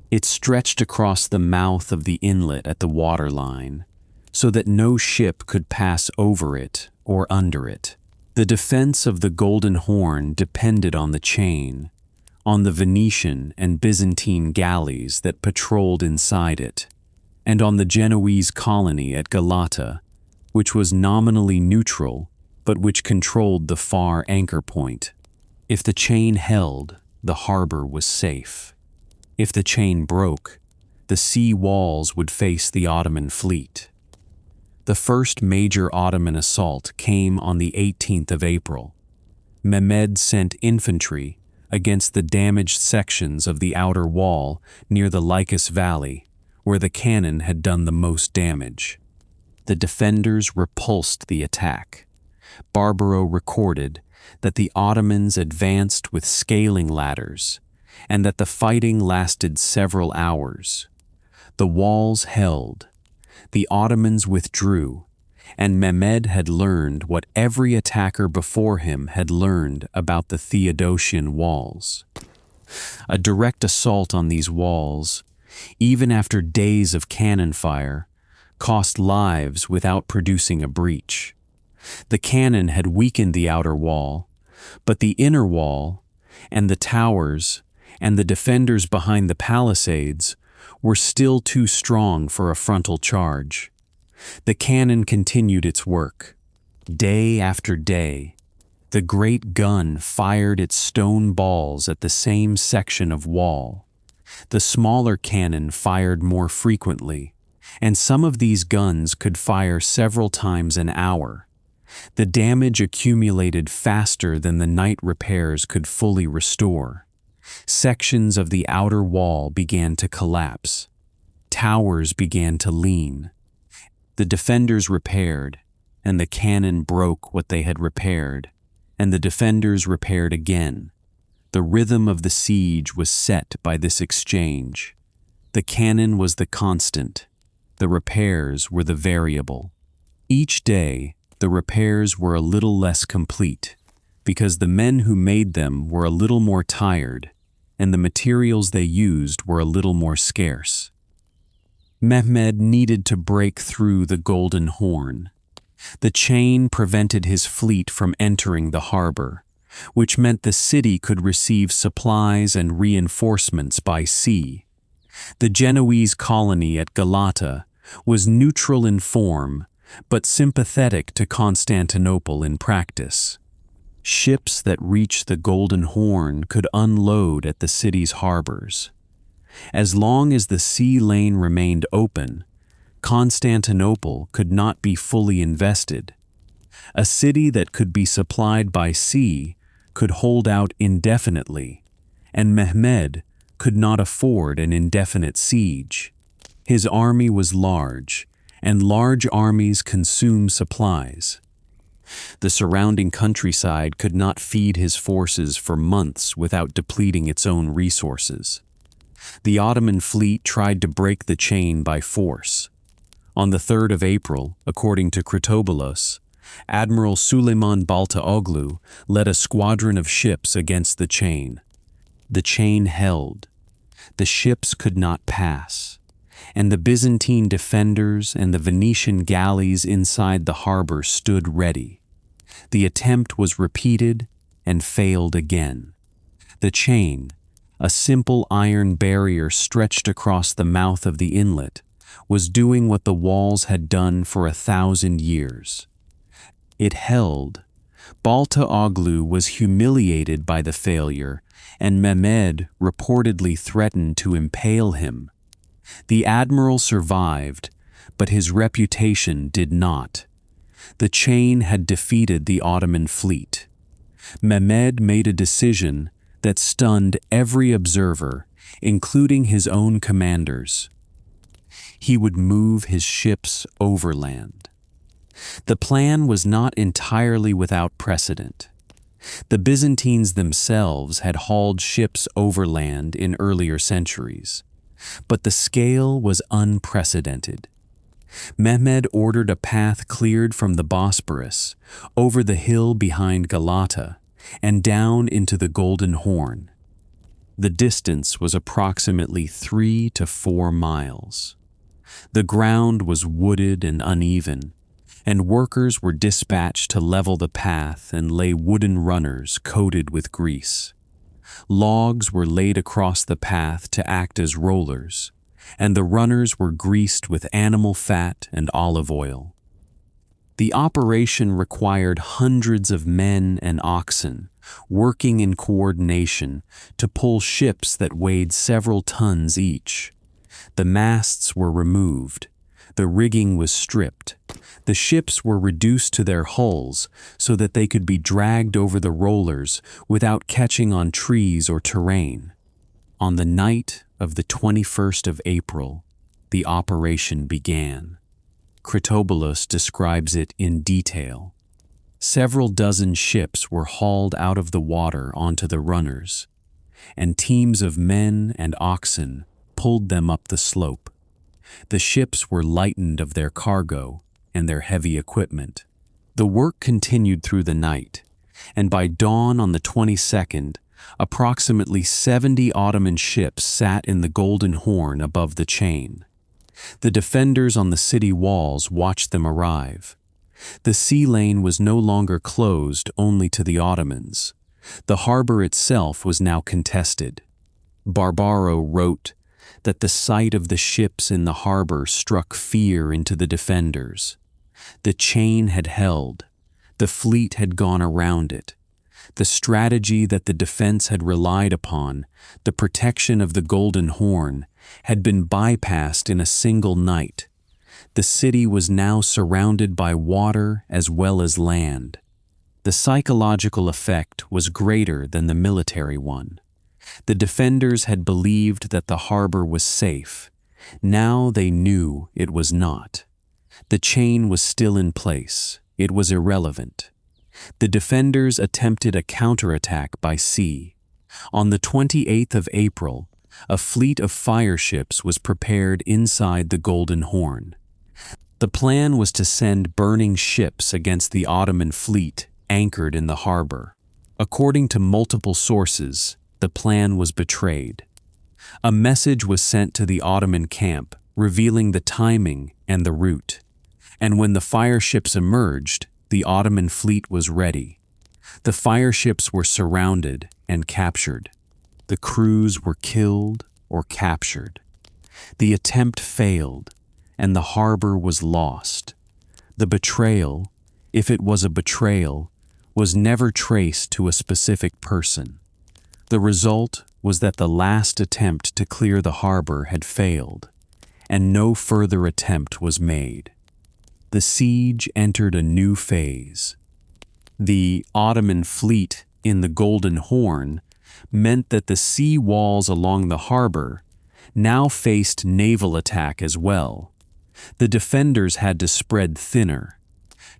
It stretched across the mouth of the inlet at the waterline, so that no ship could pass over it or under it. The defense of the Golden Horn depended on the chain, on the Venetian and Byzantine galleys that patrolled inside it. and on the Genoese colony at Galata, which was nominally neutral but which controlled the far anchor point. If the chain held, the harbor was safe. If the chain broke, the sea walls would face the Ottoman fleet. The first major Ottoman assault came on the 18th of April. Mehmed sent infantry against the damaged sections of the outer wall near the Lycus Valley, where the cannon had done the most damage. The defenders repulsed the attack. Barbaro recorded that the Ottomans advanced with scaling ladders and that the fighting lasted several hours. The walls held. The Ottomans withdrew, and Mehmed had learned what every attacker before him had learned about the Theodosian Walls. A direct assault on these walls, even after days of cannon fire, cost lives without producing a breach. The cannon had weakened the outer wall, but the inner wall, and the towers, and the defenders behind the palisades were still too strong for a frontal charge. The cannon continued its work. Day after day, the great gun fired its stone balls at the same section of wall. The smaller cannon fired more frequently, and some of these guns could fire several times an hour. The damage accumulated faster than the night repairs could fully restore. Sections of the outer wall began to collapse. Towers began to lean. The defenders repaired, and the cannon broke what they had repaired, and the defenders repaired again. The rhythm of the siege was set by this exchange. The cannon was the constant. The repairs were the variable. Each day, the repairs were a little less complete, because the men who made them were a little more tired, and the materials they used were a little more scarce. Mehmed needed to break through the Golden Horn. The chain prevented his fleet from entering the harbor, which meant the city could receive supplies and reinforcements by sea. The Genoese colony at Galata was neutral in form, but sympathetic to Constantinople in practice. Ships that reached the Golden Horn could unload at the city's harbors. As long as the sea lane remained open, Constantinople could not be fully invested. A city that could be supplied by sea could hold out indefinitely, and Mehmed could not afford an indefinite siege. His army was large, and large armies consume supplies. The surrounding countryside could not feed his forces for months without depleting its own resources. The Ottoman fleet tried to break the chain by force. On the 3rd of April, according to Critoboulos, Admiral Suleiman Baltaoglu led a squadron of ships against the chain. The chain held. The ships could not pass, and the Byzantine defenders and the Venetian galleys inside the harbor stood ready. The attempt was repeated and failed again. The chain, a simple iron barrier stretched across the mouth of the inlet, was doing what the walls had done for 1,000 years. It held. Baltaoglu was humiliated by the failure, and Mehmed reportedly threatened to impale him. The admiral survived, but his reputation did not. The chain had defeated the Ottoman fleet. Mehmed made a decision that stunned every observer, including his own commanders. He would move his ships overland. The plan was not entirely without precedent. The Byzantines themselves had hauled ships overland in earlier centuries, but the scale was unprecedented. Mehmed ordered a path cleared from the Bosporus, over the hill behind Galata, and down into the Golden Horn. The distance was approximately 3 to 4 miles. The ground was wooded and uneven, and workers were dispatched to level the path and lay wooden runners coated with grease. Logs were laid across the path to act as rollers, and the runners were greased with animal fat and olive oil. The operation required hundreds of men and oxen, working in coordination to pull ships that weighed several tons each. The masts were removed, the rigging was stripped, the ships were reduced to their hulls so that they could be dragged over the rollers without catching on trees or terrain. On the night of the 21st of April, the operation began. Critobulus describes it in detail. Several dozen ships were hauled out of the water onto the runners, and teams of men and oxen pulled them up the slope. The ships were lightened of their cargo and their heavy equipment. The work continued through the night, and by dawn on the 22nd, approximately 70 Ottoman ships sat in the Golden Horn above the chain. The defenders on the city walls watched them arrive. The sea lane was no longer closed only to the Ottomans. The harbor itself was now contested. Barbaro wrote that the sight of the ships in the harbor struck fear into the defenders. The chain had held. The fleet had gone around it. The strategy that the defense had relied upon, the protection of the Golden Horn, had been bypassed in a single night. The city was now surrounded by water as well as land. The psychological effect was greater than the military one. The defenders had believed that the harbor was safe. Now they knew it was not. The chain was still in place. It was irrelevant. The defenders attempted a counterattack by sea. On the 28th of April, a fleet of fire ships was prepared inside the Golden Horn. The plan was to send burning ships against the Ottoman fleet anchored in the harbor. According to multiple sources, the plan was betrayed. A message was sent to the Ottoman camp revealing the timing and the route. And when the fire ships emerged, the Ottoman fleet was ready. The fire ships were surrounded and captured. The crews were killed or captured. The attempt failed, and the harbor was lost. The betrayal, if it was a betrayal, was never traced to a specific person. The result was that the last attempt to clear the harbor had failed, and no further attempt was made. The siege entered a new phase. The Ottoman fleet in the Golden Horn meant that the sea walls along the harbor now faced naval attack as well. The defenders had to spread thinner.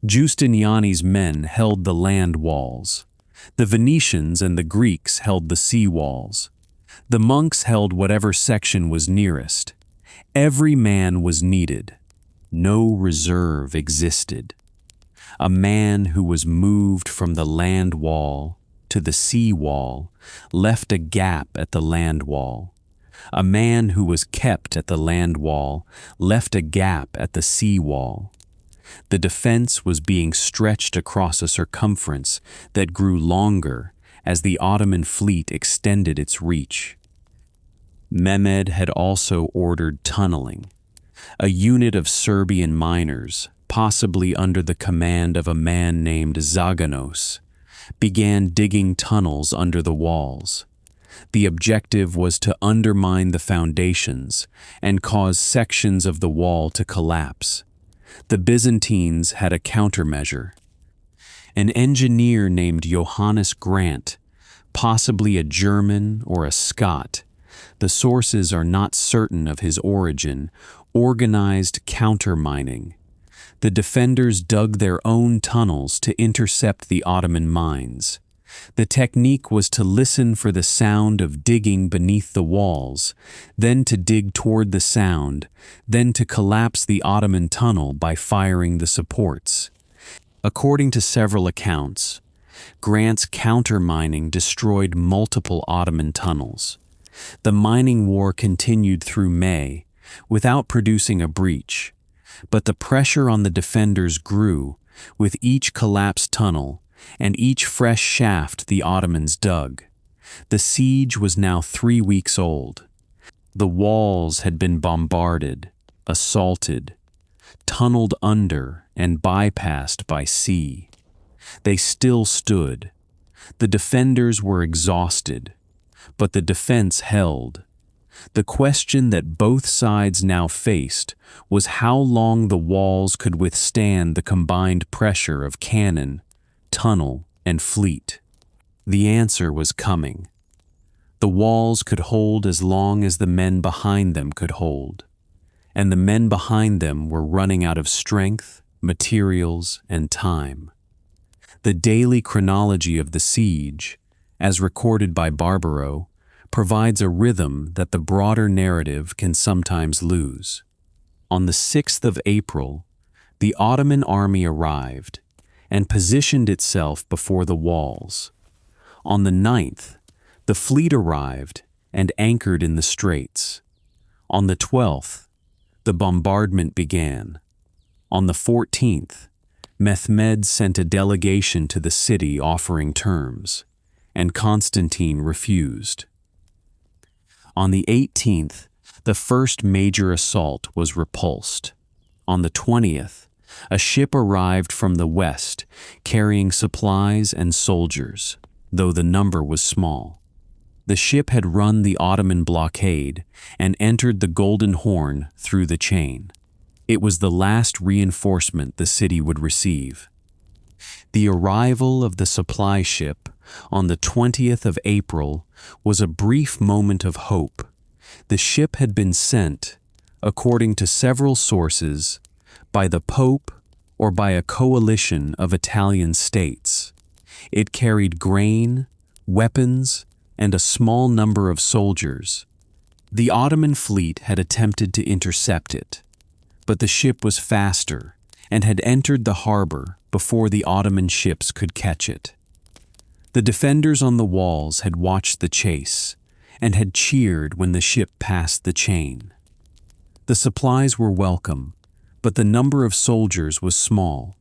Giustiniani's men held the land walls. The Venetians and the Greeks held the sea walls. The monks held whatever section was nearest. Every man was needed. No reserve existed. A man who was moved from the land wall to the sea wall left a gap at the land wall. A man who was kept at the land wall left a gap at the sea wall. The defense was being stretched across a circumference that grew longer as the Ottoman fleet extended its reach. Mehmed had also ordered tunneling. A unit of Serbian miners, possibly under the command of a man named Zaganos, began digging tunnels under the walls. The objective was to undermine the foundations and cause sections of the wall to collapse. The Byzantines had a countermeasure. An engineer named Johannes Grant, possibly a German or a Scot, the sources are not certain of his origin, organized countermining. The defenders dug their own tunnels to intercept the Ottoman mines. The technique was to listen for the sound of digging beneath the walls, then to dig toward the sound, then to collapse the Ottoman tunnel by firing the supports. According to several accounts, Grant's countermining destroyed multiple Ottoman tunnels. The mining war continued through May, without producing a breach, but the pressure on the defenders grew with each collapsed tunnel and each fresh shaft the Ottomans dug. The siege was now 3 weeks old. The walls had been bombarded, assaulted, tunneled under and bypassed by sea. They still stood. The defenders were exhausted, but the defense held. The question that both sides now faced was how long the walls could withstand the combined pressure of cannon, tunnel, and fleet. The answer was coming. The walls could hold as long as the men behind them could hold, and the men behind them were running out of strength, materials, and time. The daily chronology of the siege, as recorded by Barbaro, provides a rhythm that the broader narrative can sometimes lose. On the 6th of April, the Ottoman army arrived and positioned itself before the walls. On the 9th, the fleet arrived and anchored in the straits. On the 12th, the bombardment began. On the 14th, Mehmed sent a delegation to the city offering terms, and Constantine refused. On the 18th, the first major assault was repulsed. On the 20th, a ship arrived from the west carrying supplies and soldiers, though the number was small. The ship had run the Ottoman blockade and entered the Golden Horn through the chain. It was the last reinforcement the city would receive. The arrival of the supply ship on the 20th of April was a brief moment of hope. The ship had been sent, according to several sources, by the Pope or by a coalition of Italian states. It carried grain, weapons, and a small number of soldiers. The Ottoman fleet had attempted to intercept it, but the ship was faster and had entered the harbor before the Ottoman ships could catch it. The defenders on the walls had watched the chase and had cheered when the ship passed the chain. The supplies were welcome, but the number of soldiers was small.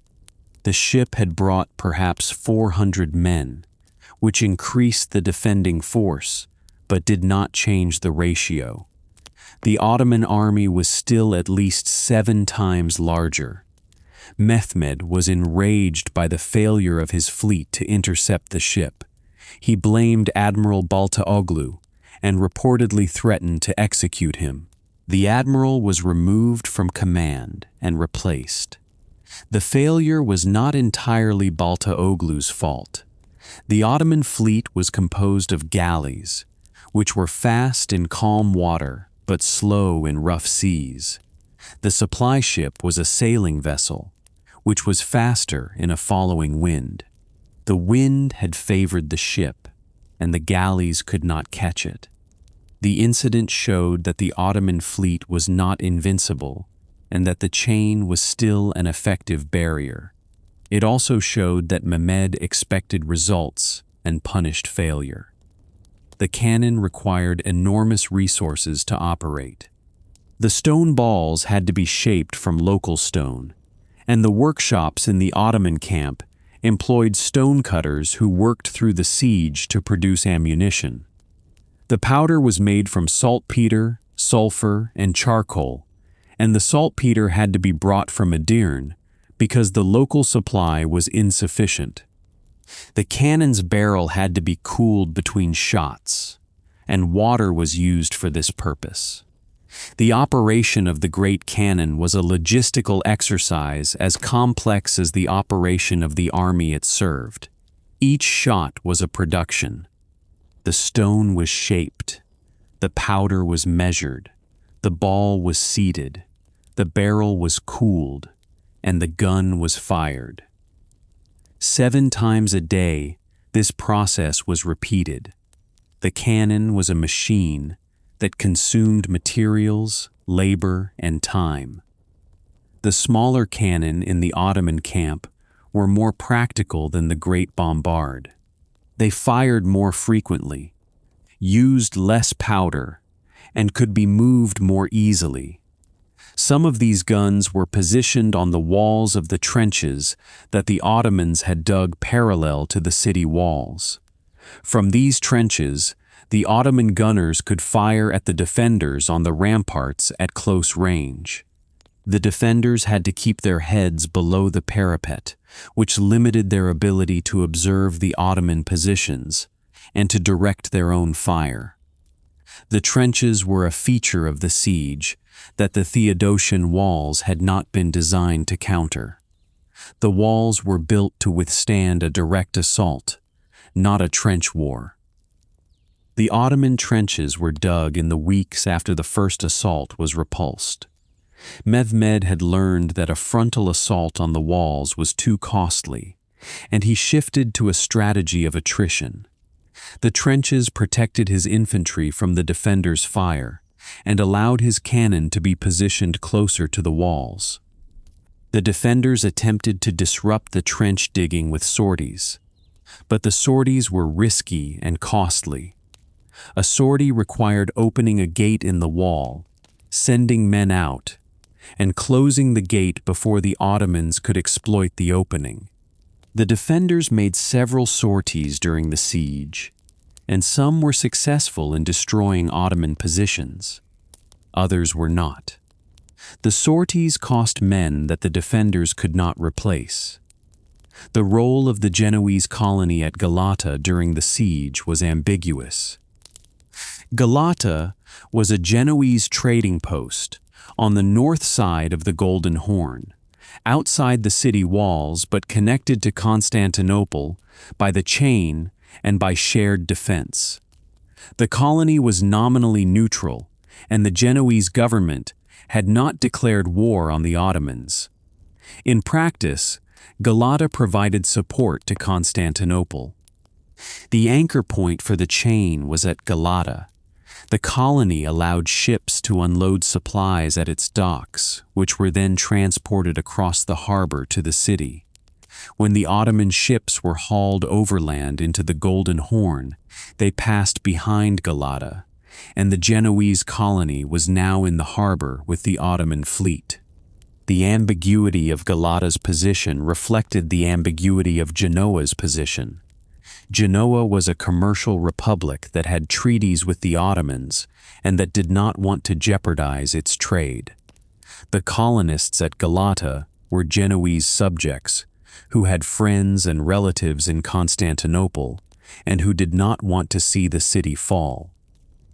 The ship had brought perhaps 400 men, which increased the defending force, but did not change the ratio. The Ottoman army was still at least 7 times larger. Mehmed was enraged by the failure of his fleet to intercept the ship. He blamed Admiral Baltaoglu and reportedly threatened to execute him. The admiral was removed from command and replaced. The failure was not entirely Baltaoglu's fault. The Ottoman fleet was composed of galleys, which were fast in calm water but slow in rough seas. The supply ship was a sailing vessel, which was faster in a following wind. The wind had favored the ship, and the galleys could not catch it. The incident showed that the Ottoman fleet was not invincible, and that the chain was still an effective barrier. It also showed that Mehmed expected results and punished failure. The cannon required enormous resources to operate. The stone balls had to be shaped from local stone, and the workshops in the Ottoman camp employed stonecutters who worked through the siege to produce ammunition. The powder was made from saltpeter, sulfur, and charcoal, and the saltpeter had to be brought from Edirne because the local supply was insufficient. The cannon's barrel had to be cooled between shots, and water was used for this purpose. The operation of the great cannon was a logistical exercise as complex as the operation of the army it served. Each shot was a production. The stone was shaped, the powder was measured, the ball was seated, the barrel was cooled, and the gun was fired. 7 times a day, this process was repeated. The cannon was a machine that consumed materials, labor, and time. The smaller cannon in the Ottoman camp were more practical than the great bombard. They fired more frequently, used less powder, and could be moved more easily. Some of these guns were positioned on the walls of the trenches that the Ottomans had dug parallel to the city walls. From these trenches, The Ottoman gunners could fire at the defenders on the ramparts at close range. The defenders had to keep their heads below the parapet, which limited their ability to observe the Ottoman positions and to direct their own fire. The trenches were a feature of the siege that the Theodosian Walls had not been designed to counter. The walls were built to withstand a direct assault, not a trench war. The Ottoman trenches were dug in the weeks after the first assault was repulsed. Mehmed had learned that a frontal assault on the walls was too costly, and he shifted to a strategy of attrition. The trenches protected his infantry from the defenders' fire and allowed his cannon to be positioned closer to the walls. The defenders attempted to disrupt the trench digging with sorties, but the sorties were risky and costly. A sortie required opening a gate in the wall, sending men out, and closing the gate before the Ottomans could exploit the opening. The defenders made several sorties during the siege, and some were successful in destroying Ottoman positions. Others were not. The sorties cost men that the defenders could not replace. The role of the Genoese colony at Galata during the siege was ambiguous. Galata was a Genoese trading post on the north side of the Golden Horn, outside the city walls but connected to Constantinople by the chain and by shared defense. The colony was nominally neutral, and the Genoese government had not declared war on the Ottomans. In practice, Galata provided support to Constantinople. The anchor point for the chain was at Galata. The colony allowed ships to unload supplies at its docks, which were then transported across the harbor to the city. When the Ottoman ships were hauled overland into the Golden Horn, they passed behind Galata, and the Genoese colony was now in the harbor with the Ottoman fleet. The ambiguity of Galata's position reflected the ambiguity of Genoa's position. Genoa was a commercial republic that had treaties with the Ottomans and that did not want to jeopardize its trade. The colonists at Galata were Genoese subjects who had friends and relatives in Constantinople and who did not want to see the city fall.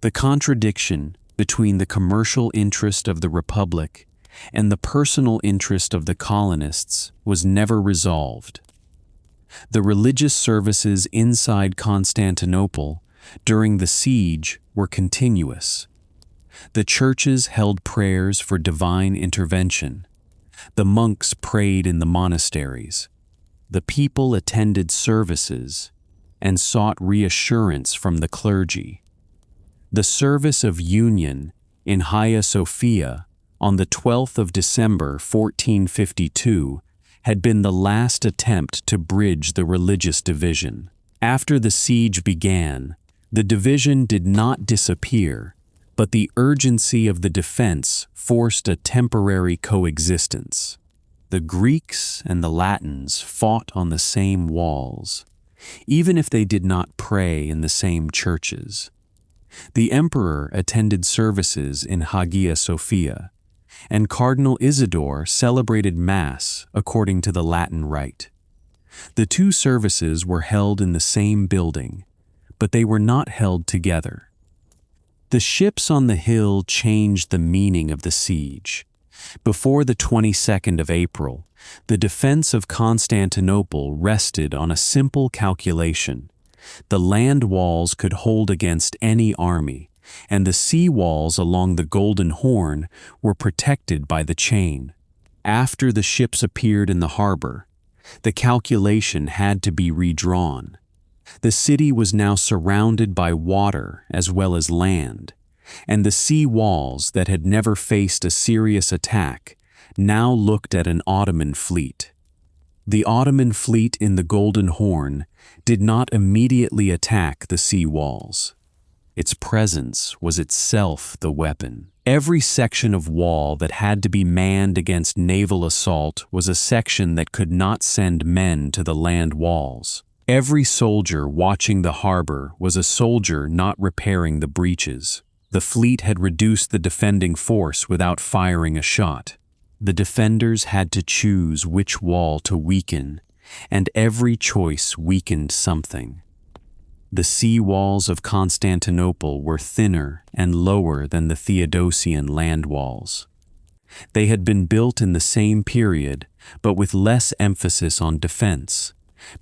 The contradiction between the commercial interest of the republic and the personal interest of the colonists was never resolved. The religious services inside Constantinople during the siege were continuous. The churches held prayers for divine intervention. The monks prayed in the monasteries. The people attended services and sought reassurance from the clergy. The service of union in Hagia Sophia on the 12th of December 1452 had been the last attempt to bridge the religious division. After the siege began, the division did not disappear, but the urgency of the defense forced a temporary coexistence. The Greeks and the Latins fought on the same walls, even if they did not pray in the same churches. The emperor attended services in Hagia Sophia, and Cardinal Isidore celebrated Mass according to the Latin rite. The two services were held in the same building, but they were not held together. The ships on the hill changed the meaning of the siege. Before the 22nd of April, the defense of Constantinople rested on a simple calculation. The land walls could hold against any army, and the sea walls along the Golden Horn were protected by the chain. After the ships appeared in the harbor, the calculation had to be redrawn. The city was now surrounded by water as well as land, and the sea walls that had never faced a serious attack now looked at an Ottoman fleet. The Ottoman fleet in the Golden Horn did not immediately attack the sea walls. Its presence was itself the weapon. Every section of wall that had to be manned against naval assault was a section that could not send men to the land walls. Every soldier watching the harbor was a soldier not repairing the breaches. The fleet had reduced the defending force without firing a shot. The defenders had to choose which wall to weaken, and every choice weakened something. The sea walls of Constantinople were thinner and lower than the Theodosian land walls. They had been built in the same period, but with less emphasis on defense,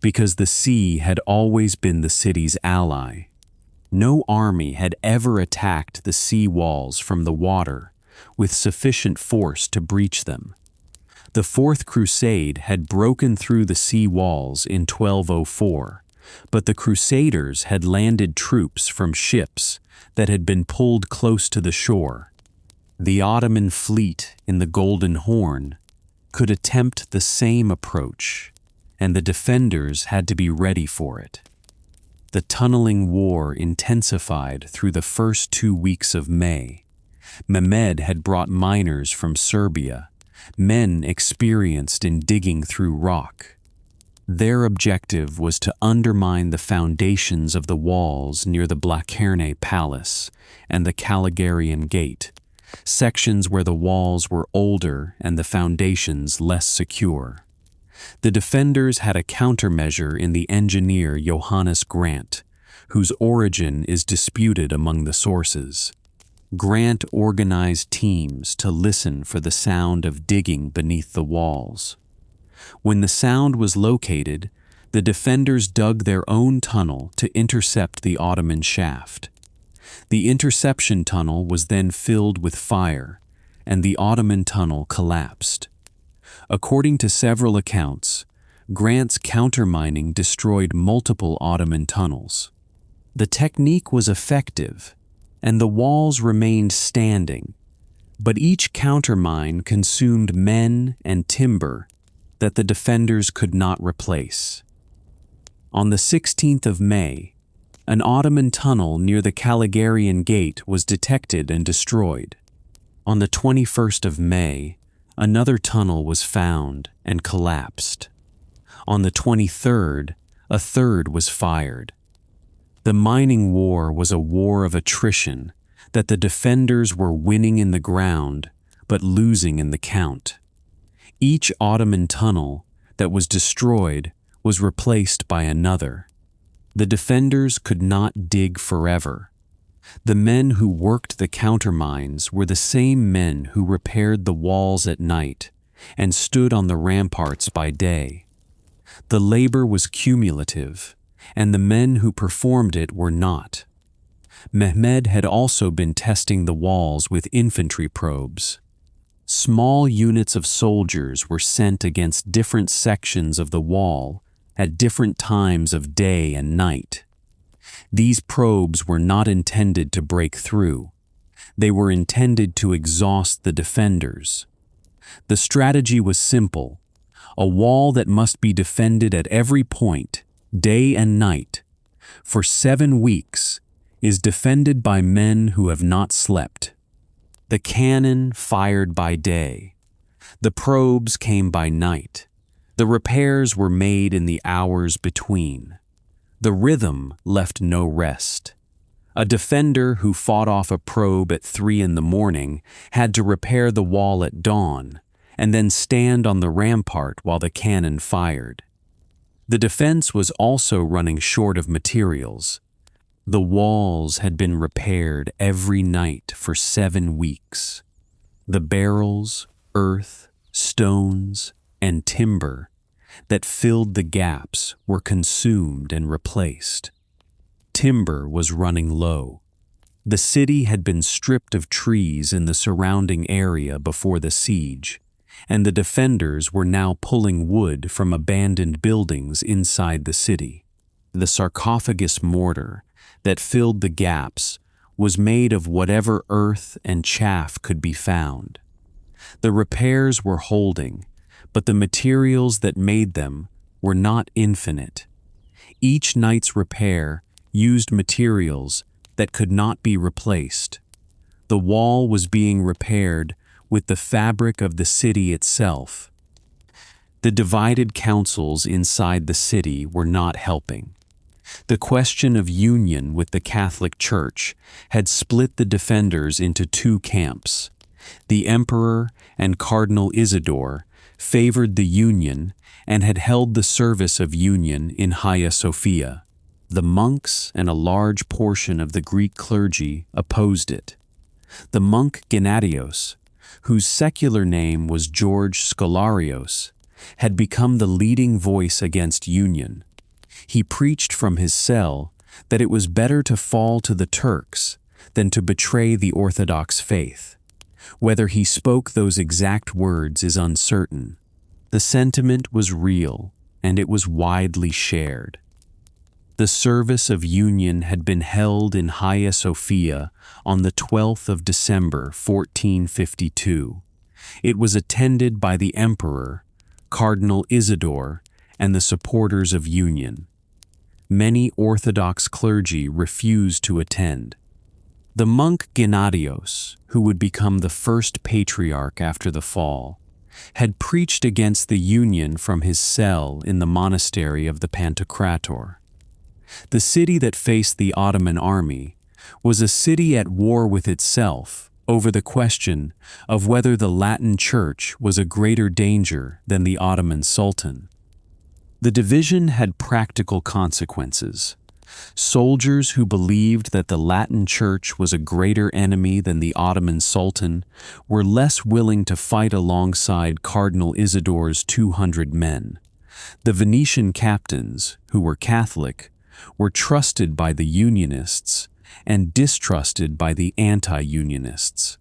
because the sea had always been the city's ally. No army had ever attacked the sea walls from the water with sufficient force to breach them. The Fourth Crusade had broken through the sea walls in 1204, but the Crusaders had landed troops from ships that had been pulled close to the shore. The Ottoman fleet in the Golden Horn could attempt the same approach, and the defenders had to be ready for it. The tunneling war intensified through the first 2 weeks of May. Mehmed had brought miners from Serbia, men experienced in digging through rock. Their objective was to undermine the foundations of the walls near the Blachernae Palace and the Caligarian Gate, sections where the walls were older and the foundations less secure. The defenders had a countermeasure in the engineer Johannes Grant, whose origin is disputed among the sources. Grant organized teams to listen for the sound of digging beneath the walls. When the sound was located, the defenders dug their own tunnel to intercept the Ottoman shaft. The interception tunnel was then filled with fire, and the Ottoman tunnel collapsed. According to several accounts, Grant's countermining destroyed multiple Ottoman tunnels. The technique was effective, and the walls remained standing, but each countermine consumed men and timber that the defenders could not replace. On the 16th of May, an Ottoman tunnel near the Caligarian Gate was detected and destroyed. On the 21st of May, another tunnel was found and collapsed. On the 23rd, a third was fired. The mining war was a war of attrition, that the defenders were winning in the ground but losing in the count. Each Ottoman tunnel that was destroyed was replaced by another. The defenders could not dig forever. The men who worked the countermines were the same men who repaired the walls at night and stood on the ramparts by day. The labor was cumulative, and the men who performed it were not. Mehmed had also been testing the walls with infantry probes. Small units of soldiers were sent against different sections of the wall at different times of day and night. These probes were not intended to break through. They were intended to exhaust the defenders. The strategy was simple: a wall that must be defended at every point, day and night, for 7 weeks, is defended by men who have not slept. The cannon fired by day. The probes came by night. The repairs were made in the hours between. The rhythm left no rest. A defender who fought off a probe at 3 in the morning had to repair the wall at dawn and then stand on the rampart while the cannon fired. The defense was also running short of materials. The walls had been repaired every night for 7 weeks. The barrels, earth, stones, and timber that filled the gaps were consumed and replaced. Timber was running low. The city had been stripped of trees in the surrounding area before the siege, and the defenders were now pulling wood from abandoned buildings inside the city. The sarcophagus mortar that filled the gaps was made of whatever earth and chaff could be found. The repairs were holding, but the materials that made them were not infinite. Each night's repair used materials that could not be replaced. The wall was being repaired with the fabric of the city itself. The divided councils inside the city were not helping. The question of union with the Catholic Church had split the defenders into two camps. The Emperor and Cardinal Isidore favored the union and had held the service of union in Hagia Sophia. The monks and a large portion of the Greek clergy opposed it. The monk Gennadios, whose secular name was George Scholarios, had become the leading voice against union. He preached from his cell that it was better to fall to the Turks than to betray the Orthodox faith. Whether he spoke those exact words is uncertain. The sentiment was real, and it was widely shared. The service of union had been held in Hagia Sophia on the 12th of December, 1452. It was attended by the Emperor, Cardinal Isidore, and the supporters of union. Many Orthodox clergy refused to attend. The monk Gennadios, who would become the first patriarch after the fall, had preached against the union from his cell in the monastery of the Pantocrator. The city that faced the Ottoman army was a city at war with itself over the question of whether the Latin Church was a greater danger than the Ottoman Sultan. The division had practical consequences. Soldiers who believed that the Latin Church was a greater enemy than the Ottoman Sultan were less willing to fight alongside Cardinal Isidore's 200 men. The Venetian captains, who were Catholic, were trusted by the Unionists and distrusted by the anti-Unionists.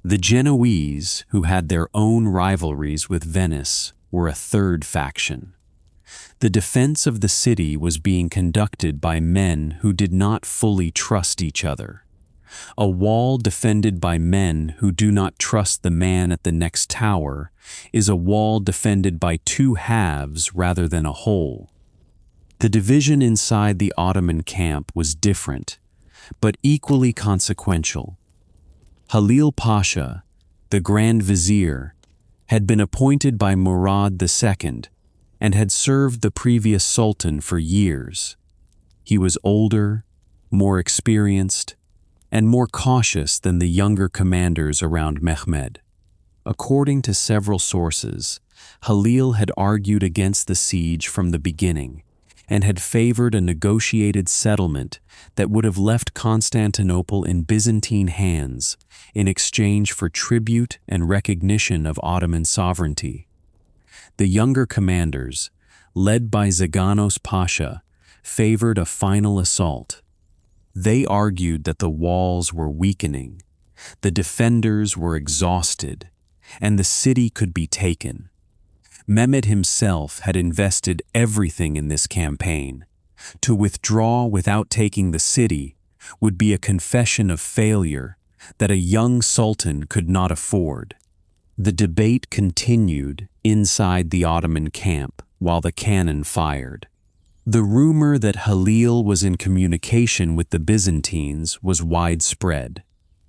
The Genoese, who had their own rivalries with Venice, were a third faction. The defense of the city was being conducted by men who did not fully trust each other. A wall defended by men who do not trust the man at the next tower is a wall defended by two halves rather than a whole. The division inside the Ottoman camp was different, but equally consequential. Halil Pasha, the Grand Vizier, had been appointed by Murad II and had served the previous sultan for years. He was older, more experienced, and more cautious than the younger commanders around Mehmed. According to several sources, Halil had argued against the siege from the beginning and had favored a negotiated settlement that would have left Constantinople in Byzantine hands in exchange for tribute and recognition of Ottoman sovereignty. The younger commanders, led by Zaganos Pasha, favored a final assault. They argued that the walls were weakening, the defenders were exhausted, and the city could be taken. Mehmed himself had invested everything in this campaign. To withdraw without taking the city would be a confession of failure that a young sultan could not afford. The debate continued inside the Ottoman camp while the cannon fired. The rumor that Halil was in communication with the Byzantines was widespread.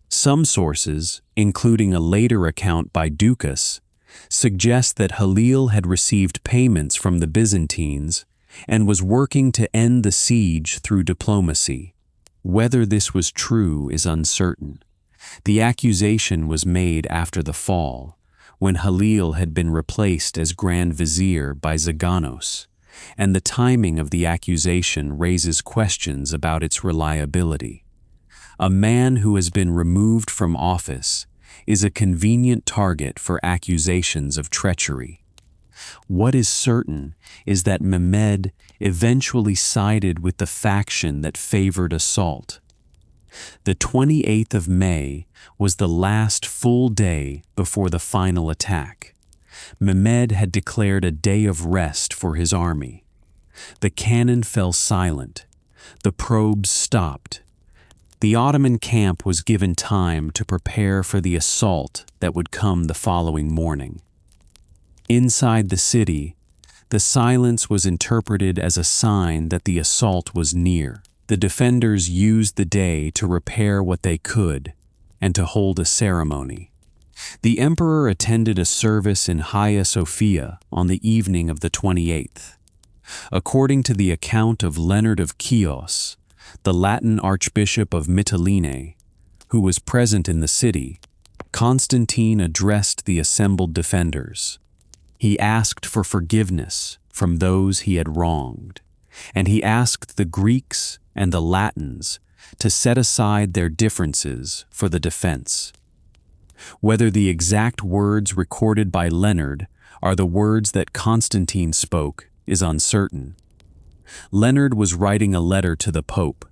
Some sources, including a later account by Ducas, suggest that Halil had received payments from the Byzantines and was working to end the siege through diplomacy. Whether this was true is uncertain. The accusation was made after the fall, when Halil had been replaced as Grand Vizier by Zaganos, and the timing of the accusation raises questions about its reliability. A man who has been removed from office is a convenient target for accusations of treachery. What is certain is that Mehmed eventually sided with the faction that favored assault. The 28th of May was the last full day before the final attack. Mehmed had declared a day of rest for his army. The cannon fell silent. The probes stopped. The Ottoman camp was given time to prepare for the assault that would come the following morning. Inside the city, the silence was interpreted as a sign that the assault was near. The defenders used the day to repair what they could and to hold a ceremony. The emperor attended a service in Hagia Sophia on the evening of the 28th. According to the account of Leonard of Chios, the Latin archbishop of Mytilene, who was present in the city, Constantine addressed the assembled defenders. He asked for forgiveness from those he had wronged, and he asked the Greeks and the Latins to set aside their differences for the defense. Whether the exact words recorded by Leonard are the words that Constantine spoke is uncertain. Leonard was writing a letter to the Pope,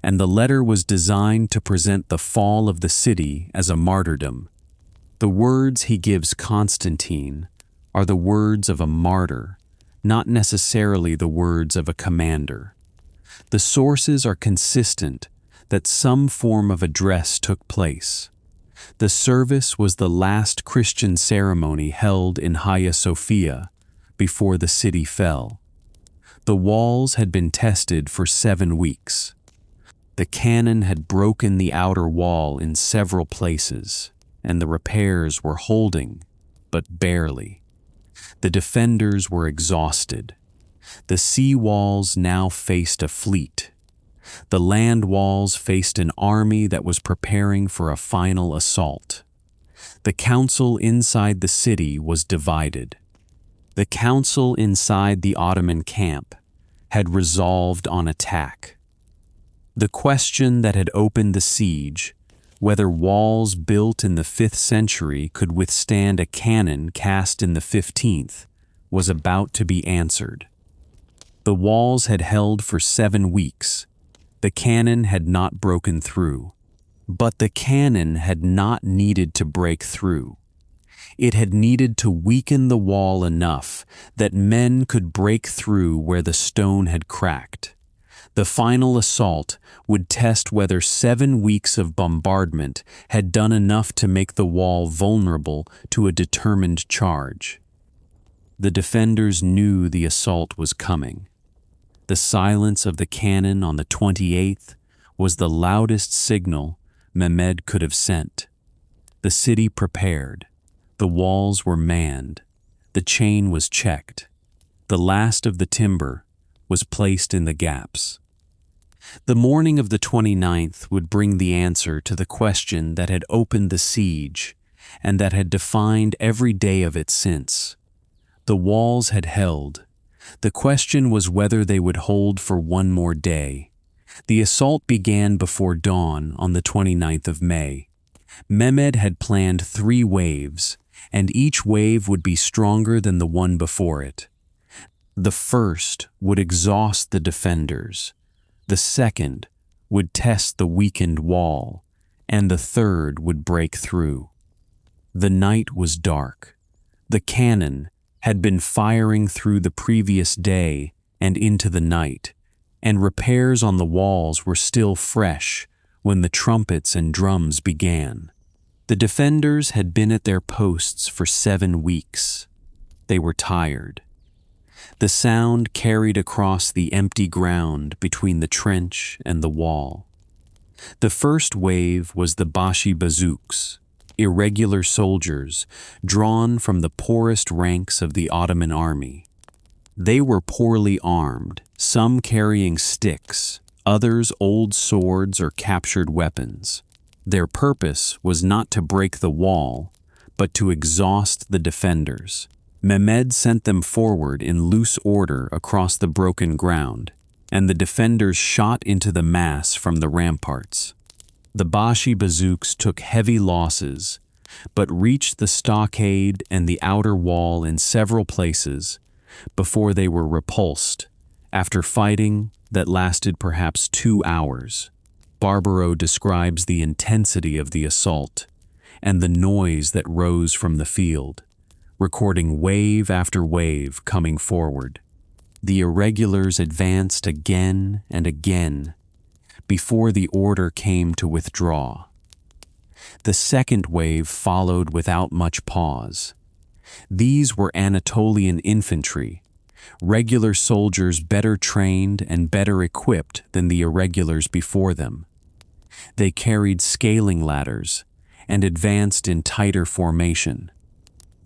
and the letter was designed to present the fall of the city as a martyrdom. The words he gives Constantine are the words of a martyr, not necessarily the words of a commander. The sources are consistent that some form of address took place. The service was the last Christian ceremony held in Hagia Sophia before the city fell. The walls had been tested for 7 weeks. The cannon had broken the outer wall in several places, and the repairs were holding, but barely. The defenders were exhausted. The sea walls now faced a fleet. The land walls faced an army that was preparing for a final assault. The council inside the city was divided. The council inside the Ottoman camp had resolved on attack. The question that had opened the siege, whether walls built in the 5th century could withstand a cannon cast in the 15th, was about to be answered. The walls had held for 7 weeks. The cannon had not broken through. But the cannon had not needed to break through. It had needed to weaken the wall enough that men could break through where the stone had cracked. The final assault would test whether 7 weeks of bombardment had done enough to make the wall vulnerable to a determined charge. The defenders knew the assault was coming. The silence of the cannon on the 28th was the loudest signal Mehmed could have sent. The city prepared. The walls were manned. The chain was checked. The last of the timber was placed in the gaps. The morning of the 29th would bring the answer to the question that had opened the siege and that had defined every day of it since. The walls had held. The question was whether they would hold for one more day. The assault began before dawn on the 29th of May. Mehmed had planned 3 waves, and each wave would be stronger than the one before it. The first would exhaust the defenders. The second would test the weakened wall, and the third would break through. The night was dark. The cannon had been firing through the previous day and into the night, and repairs on the walls were still fresh when the trumpets and drums began. The defenders had been at their posts for 7 weeks. They were tired. The sound carried across the empty ground between the trench and the wall. The first wave was the Bashi bazooks, irregular soldiers drawn from the poorest ranks of the Ottoman army. They were poorly armed, some carrying sticks, others old swords or captured weapons. Their purpose was not to break the wall, but to exhaust the defenders. Mehmed sent them forward in loose order across the broken ground, and the defenders shot into the mass from the ramparts. The Bashi bazooks took heavy losses, but reached the stockade and the outer wall in several places before they were repulsed, after fighting that lasted perhaps 2 hours. Barbaro describes the intensity of the assault and the noise that rose from the field, recording wave after wave coming forward. The irregulars advanced again and again before the order came to withdraw. The second wave followed without much pause. These were Anatolian infantry, regular soldiers better trained and better equipped than the irregulars before them. They carried scaling ladders, and advanced in tighter formation.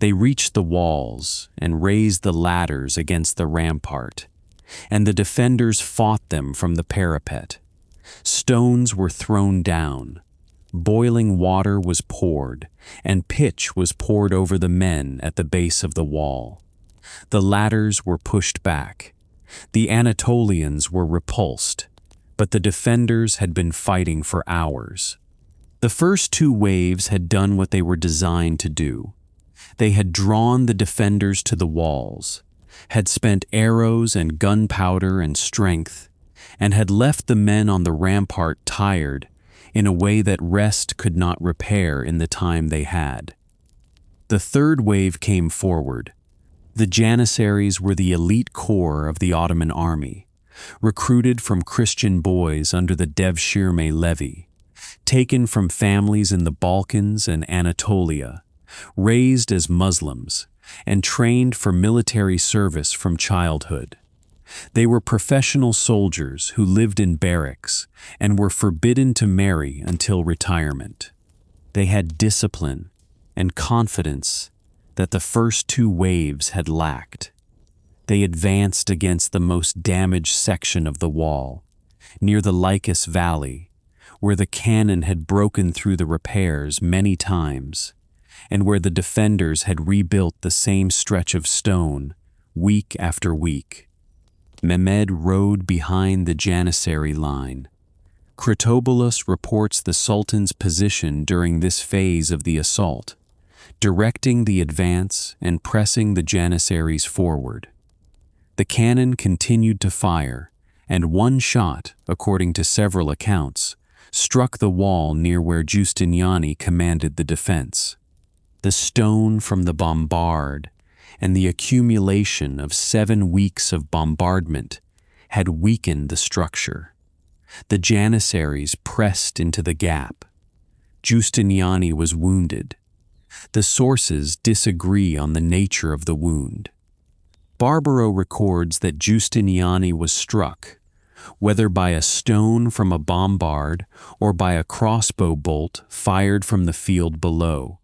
They reached the walls and raised the ladders against the rampart, and the defenders fought them from the parapet. Stones were thrown down, boiling water was poured, and pitch was poured over the men at the base of the wall. The ladders were pushed back. The Anatolians were repulsed, but the defenders had been fighting for hours. The first two waves had done what they were designed to do. They had drawn the defenders to the walls, had spent arrows and gunpowder and strength, and had left the men on the rampart tired in a way that rest could not repair in the time they had. The third wave came forward. The Janissaries were the elite corps of the Ottoman army, recruited from Christian boys under the Devshirme levy, taken from families in the Balkans and Anatolia, raised as Muslims, and trained for military service from childhood. They were professional soldiers who lived in barracks and were forbidden to marry until retirement. They had discipline and confidence that the first two waves had lacked. They advanced against the most damaged section of the wall, near the Lycus Valley, where the cannon had broken through the repairs many times, and where the defenders had rebuilt the same stretch of stone week after week. Mehmed rode behind the Janissary line. Critobulus reports the Sultan's position during this phase of the assault, directing the advance and pressing the Janissaries forward. The cannon continued to fire, and one shot, according to several accounts, struck the wall near where Giustiniani commanded the defense. The stone from the bombard and the accumulation of 7 weeks of bombardment had weakened the structure. The Janissaries pressed into the gap. Giustiniani was wounded. The sources disagree on the nature of the wound. Barbaro records that Giustiniani was struck, whether by a stone from a bombard or by a crossbow bolt fired from the field below.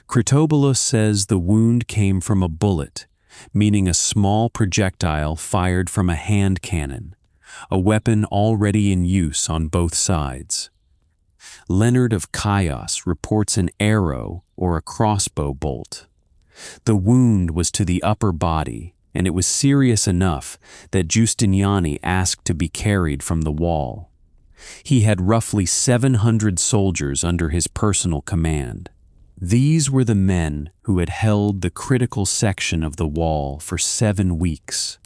Critobulus says the wound came from a bullet, meaning a small projectile fired from a hand cannon, a weapon already in use on both sides. Leonard of Chios reports an arrow or a crossbow bolt. The wound was to the upper body, and it was serious enough that Giustiniani asked to be carried from the wall. He had roughly 700 soldiers under his personal command. These were the men who had held the critical section of the wall for 7 weeks,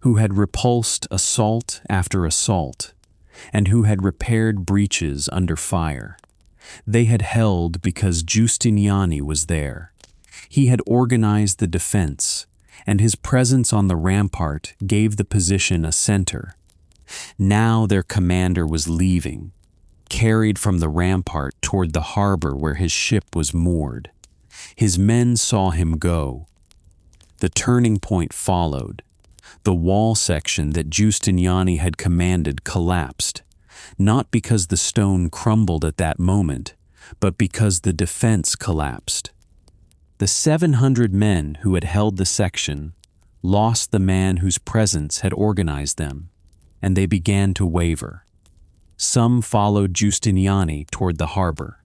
who had repulsed assault after assault, and who had repaired breaches under fire. They had held because Giustiniani was there. He had organized the defense, and his presence on the rampart gave the position a center. Now their commander was leaving, carried from the rampart toward the harbor where his ship was moored. His men saw him go. The turning point followed. The wall section that Giustiniani had commanded collapsed, not because the stone crumbled at that moment, but because the defense collapsed. The 700 men who had held the section lost the man whose presence had organized them, and they began to waver. Some followed Giustiniani toward the harbor.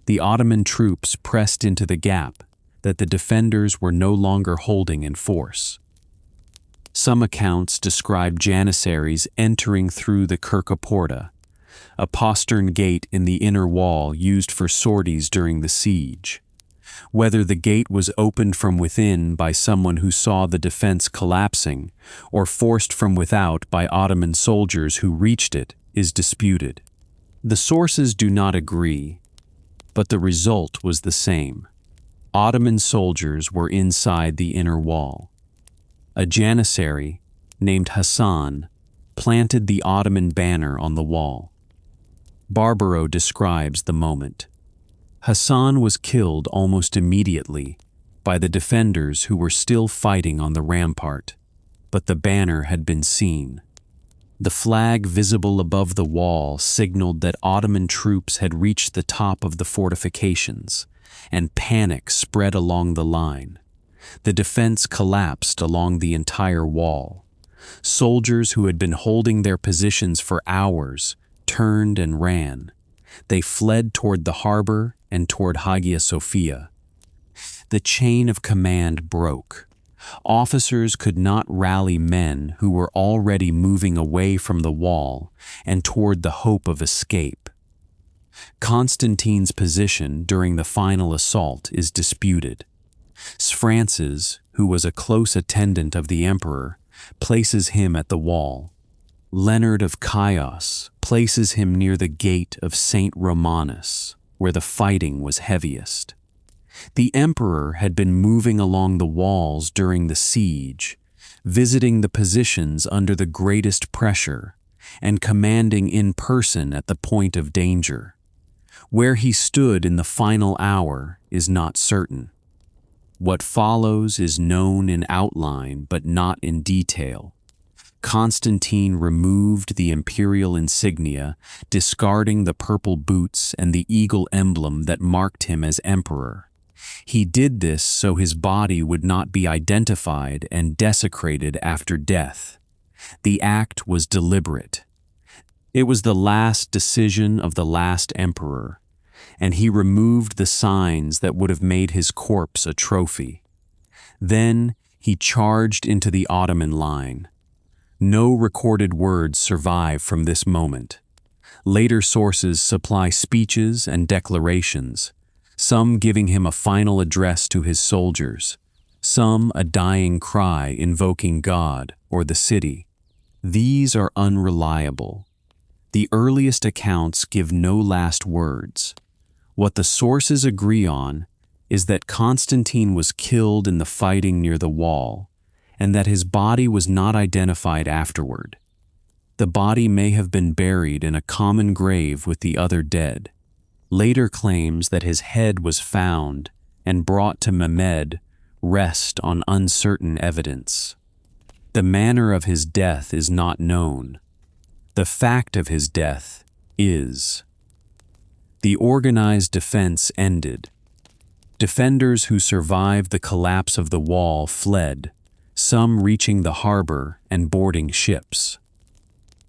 The Ottoman troops pressed into the gap that the defenders were no longer holding in force. Some accounts describe Janissaries entering through the Kirkoporta, a postern gate in the inner wall used for sorties during the siege. Whether the gate was opened from within by someone who saw the defense collapsing, or forced from without by Ottoman soldiers who reached it, is disputed. The sources do not agree, but the result was the same. Ottoman soldiers were inside the inner wall. A Janissary, named Hassan, planted the Ottoman banner on the wall. Barbaro describes the moment. Hassan was killed almost immediately by the defenders who were still fighting on the rampart, but the banner had been seen. The flag visible above the wall signaled that Ottoman troops had reached the top of the fortifications, and panic spread along the line. The defense collapsed along the entire wall. Soldiers who had been holding their positions for hours turned and ran. They fled toward the harbor and toward Hagia Sophia. The chain of command broke. Officers could not rally men who were already moving away from the wall and toward the hope of escape. Constantine's position during the final assault is disputed. Francis, who was a close attendant of the emperor, places him at the wall. Leonard of Chios places him near the gate of Saint Romanus, where the fighting was heaviest. The emperor had been moving along the walls during the siege, visiting the positions under the greatest pressure, and commanding in person at the point of danger. Where he stood in the final hour is not certain. What follows is known in outline but not in detail. Constantine removed the imperial insignia, discarding the purple boots and the eagle emblem that marked him as emperor. He did this so his body would not be identified and desecrated after death. The act was deliberate. It was the last decision of the last emperor, and he removed the signs that would have made his corpse a trophy. Then he charged into the Ottoman line. No recorded words survive from this moment. Later sources supply speeches and declarations, some giving him a final address to his soldiers, some a dying cry invoking God or the city. These are unreliable. The earliest accounts give no last words. What the sources agree on is that Constantine was killed in the fighting near the wall, and that his body was not identified afterward. The body may have been buried in a common grave with the other dead. Later claims that his head was found and brought to Mehmed rest on uncertain evidence. The manner of his death is not known. The fact of his death is. The organized defense ended. Defenders who survived the collapse of the wall fled, some reaching the harbor and boarding ships.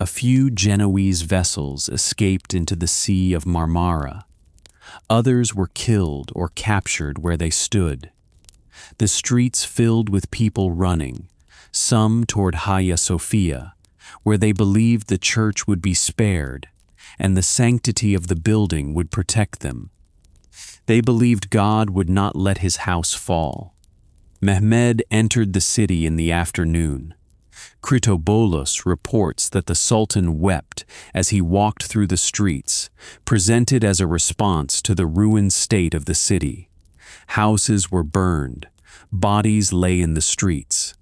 A few Genoese vessels escaped into the Sea of Marmara. Others were killed or captured where they stood. The streets filled with people running, some toward Hagia Sophia, where they believed the church would be spared and the sanctity of the building would protect them. They believed God would not let his house fall. Mehmed entered the city in the afternoon. Critoboulos reports that the Sultan wept as he walked through the streets, presented as a response to the ruined state of the city. Houses were burned, bodies lay in the streets.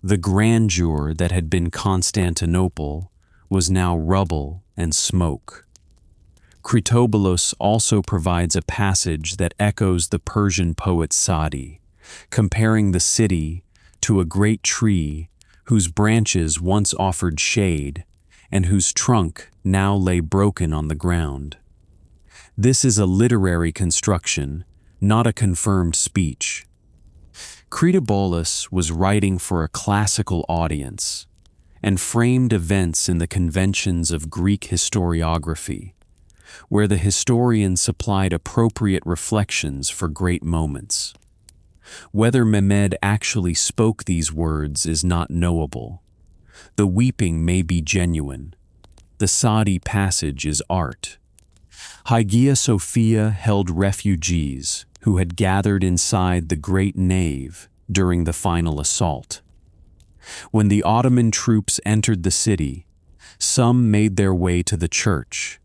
The grandeur that had been Constantinople was now rubble and smoke. Critoboulos also provides a passage that echoes the Persian poet Sa'di, comparing the city to a great tree whose branches once offered shade and whose trunk now lay broken on the ground. This is a literary construction, not a confirmed speech. Critoboulos was writing for a classical audience and framed events in the conventions of Greek historiography, where the historian supplied appropriate reflections for great moments. Whether Mehmed actually spoke these words is not knowable. The weeping may be genuine. The Sa'di passage is art. Hagia Sophia held refugees who had gathered inside the great nave during the final assault. When the Ottoman troops entered the city, some made their way to the church.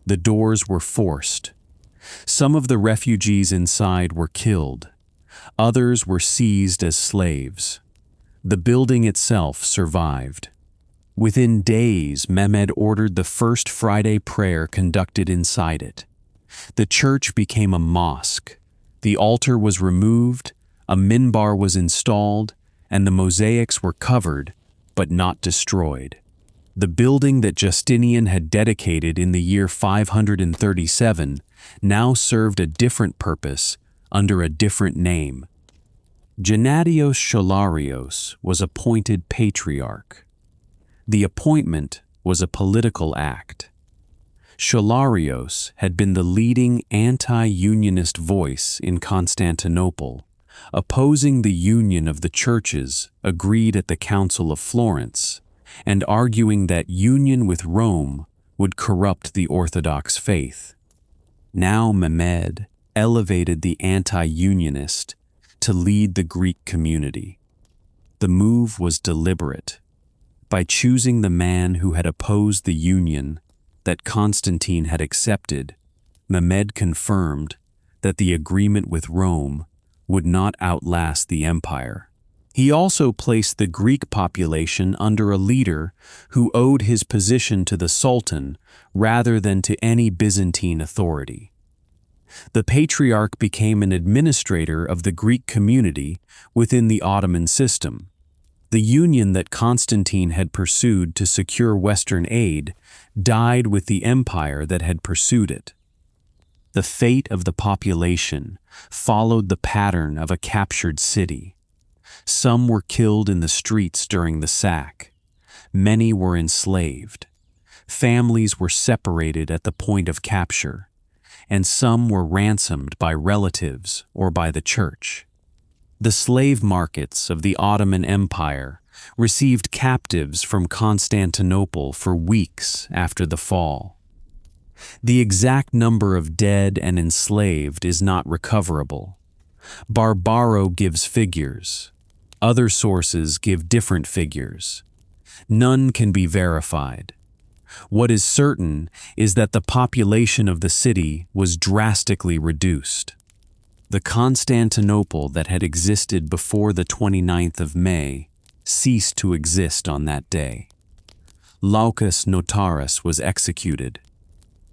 The doors were forced. Some of the refugees inside were killed. Others were seized as slaves. The building itself survived. Within days, Mehmed ordered the first Friday prayer conducted inside it. The church became a mosque. The altar was removed, a minbar was installed, and the mosaics were covered, but not destroyed. The building that Justinian had dedicated in the year 537 now served a different purpose under a different name. Gennadios Scholarios was appointed patriarch. The appointment was a political act. Scholarios had been the leading anti-unionist voice in Constantinople, opposing the union of the churches agreed at the Council of Florence, and arguing that union with Rome would corrupt the Orthodox faith. Now Mehmed elevated the anti-unionist to lead the Greek community. The move was deliberate. By choosing the man who had opposed the union that Constantine had accepted, Mehmed confirmed that the agreement with Rome would not outlast the empire. He also placed the Greek population under a leader who owed his position to the Sultan rather than to any Byzantine authority. The Patriarch became an administrator of the Greek community within the Ottoman system. The union that Constantine had pursued to secure Western aid died with the empire that had pursued it. The fate of the population followed the pattern of a captured city. Some were killed in the streets during the sack. Many were enslaved. Families were separated at the point of capture, and some were ransomed by relatives or by the church. The slave markets of the Ottoman Empire received captives from Constantinople for weeks after the fall. The exact number of dead and enslaved is not recoverable. Barbaro gives figures. Other sources give different figures. None can be verified. What is certain is that the population of the city was drastically reduced. The Constantinople that had existed before the 29th of May ceased to exist on that day. Laucus Notarus was executed.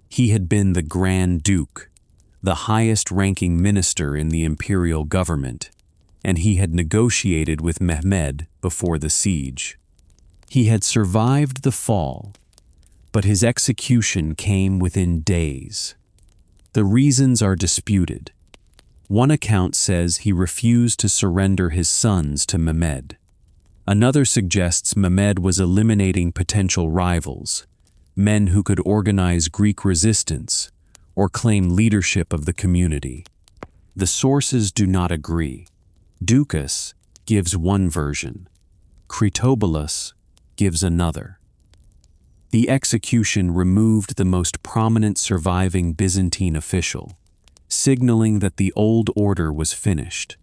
He had been the Grand Duke, the highest-ranking minister in the imperial government, and he had negotiated with Mehmed before the siege. He had survived the fall, but his execution came within days. The reasons are disputed. One account says he refused to surrender his sons to Mehmed. Another suggests Mehmed was eliminating potential rivals, men who could organize Greek resistance or claim leadership of the community. The sources do not agree. Ducas gives one version. Critobulus gives another. The execution removed the most prominent surviving Byzantine official, signaling that the old order was finished.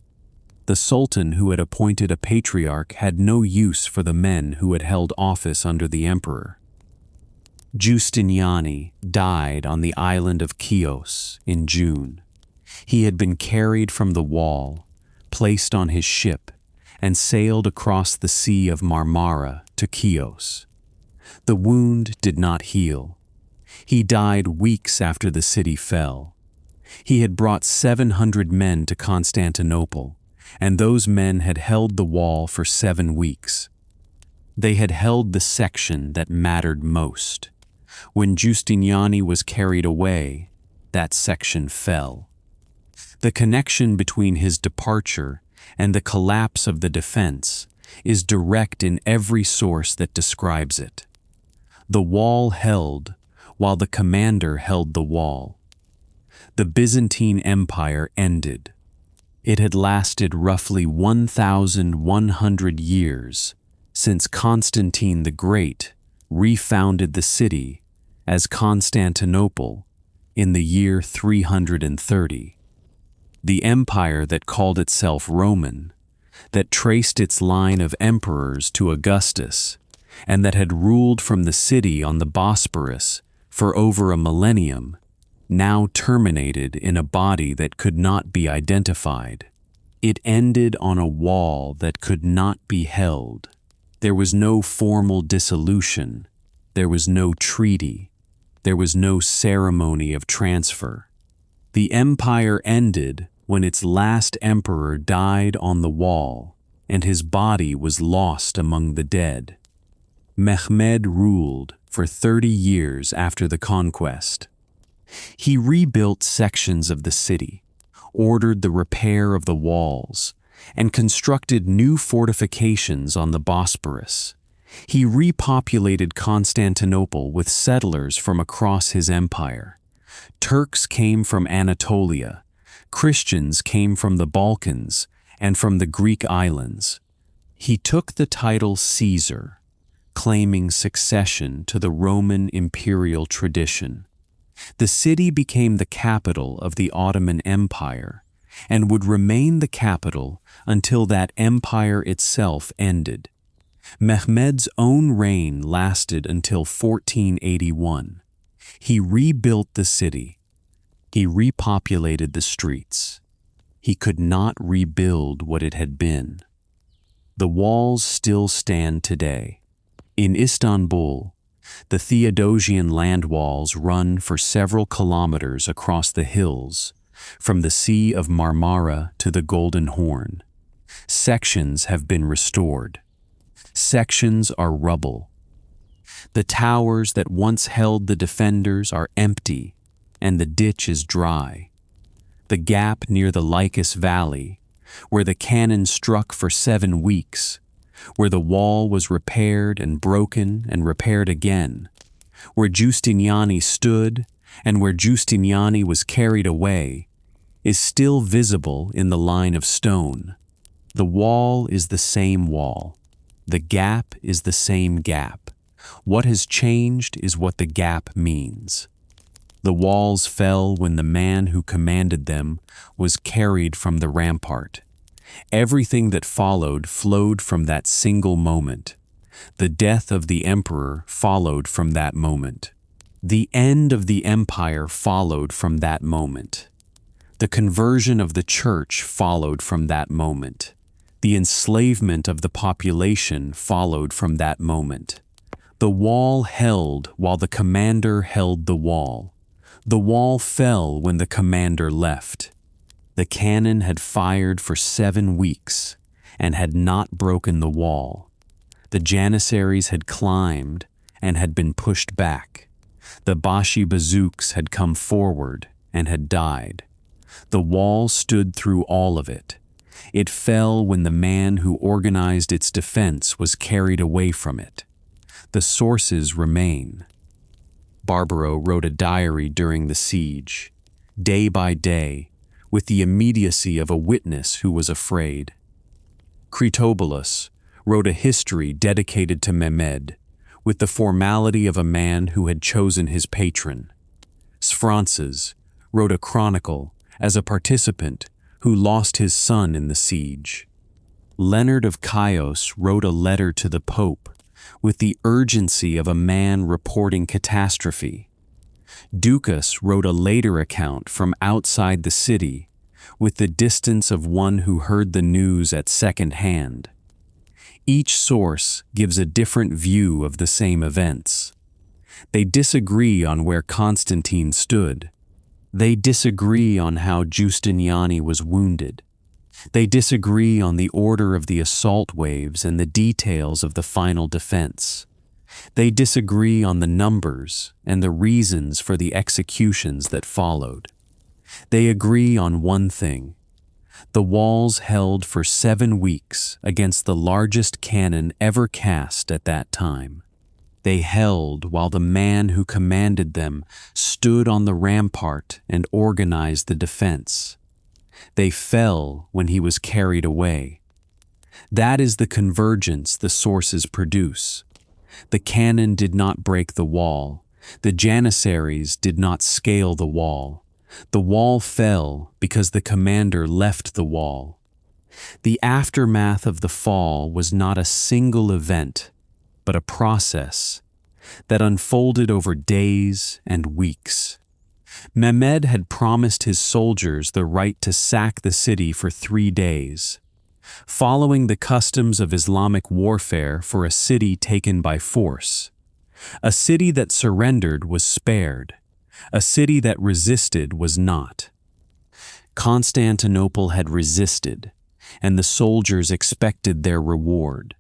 The Sultan who had appointed a patriarch had no use for the men who had held office under the emperor. Giustiniani died on the island of Chios in June. He had been carried from the wall, placed on his ship, and sailed across the Sea of Marmara to Chios. The wound did not heal. He died weeks after the city fell. He had brought 700 men to Constantinople, and those men had held the wall for 7 weeks. They had held the section that mattered most. When Giustiniani was carried away, that section fell. The connection between his departure and the collapse of the defense is direct in every source that describes it. The wall held, while the commander held the wall. The Byzantine Empire ended. It had lasted roughly 1,100 years since Constantine the Great refounded the city as Constantinople in the year 330. The empire that called itself Roman, that traced its line of emperors to Augustus, and that had ruled from the city on the Bosporus for over a millennium, now terminated in a body that could not be identified. It ended on a wall that could not be held. There was no formal dissolution. There was no treaty. There was no ceremony of transfer. The empire ended when its last emperor died on the wall, and his body was lost among the dead. Mehmed ruled for 30 years after the conquest. He rebuilt sections of the city, ordered the repair of the walls, and constructed new fortifications on the Bosporus. He repopulated Constantinople with settlers from across his empire. Turks came from Anatolia, Christians came from the Balkans and from the Greek islands. He took the title Caesar, claiming succession to the Roman imperial tradition. The city became the capital of the Ottoman Empire and would remain the capital until that empire itself ended. Mehmed's own reign lasted until 1481. He rebuilt the city. He repopulated the streets. He could not rebuild what it had been. The walls still stand today. In Istanbul, the Theodosian land walls run for several kilometers across the hills, from the Sea of Marmara to the Golden Horn. Sections have been restored. Sections are rubble. The towers that once held the defenders are empty, and the ditch is dry. The gap near the Lycus Valley, where the cannon struck for 7 weeks, where the wall was repaired and broken and repaired again, where Giustiniani stood and where Giustiniani was carried away, is still visible in the line of stone. The wall is the same wall. The gap is the same gap. What has changed is what the gap means. The walls fell when the man who commanded them was carried from the rampart. Everything that followed flowed from that single moment. The death of the emperor followed from that moment. The end of the empire followed from that moment. The conversion of the church followed from that moment. The enslavement of the population followed from that moment. The wall held while the commander held the wall. The wall fell when the commander left. The cannon had fired for 7 weeks and had not broken the wall. The Janissaries had climbed and had been pushed back. The Bashi bazooks had come forward and had died. The wall stood through all of it. It fell when the man who organized its defense was carried away from it. The sources remain. Barbaro wrote a diary during the siege, day by day, with the immediacy of a witness who was afraid. Critobulus wrote a history dedicated to Mehmed, with the formality of a man who had chosen his patron. Sphronses wrote a chronicle as a participant who lost his son in the siege. Leonard of Chios wrote a letter to the Pope with the urgency of a man reporting catastrophe. Ducas wrote a later account from outside the city with the distance of one who heard the news at second hand. Each source gives a different view of the same events. They disagree on where Constantine stood. They disagree on how Giustiniani was wounded. They disagree on the order of the assault waves and the details of the final defense. They disagree on the numbers and the reasons for the executions that followed. They agree on one thing. The walls held for 7 weeks against the largest cannon ever cast at that time. They held while the man who commanded them stood on the rampart and organized the defense. They fell when he was carried away. That is the convergence the sources produce. The cannon did not break the wall. The Janissaries did not scale the wall. The wall fell because the commander left the wall. The aftermath of the fall was not a single event, but a process that unfolded over days and weeks. Mehmed had promised his soldiers the right to sack the city for 3 days. Following the customs of Islamic warfare for a city taken by force, a city that surrendered was spared. A city that resisted was not. Constantinople had resisted, and the soldiers expected their reward.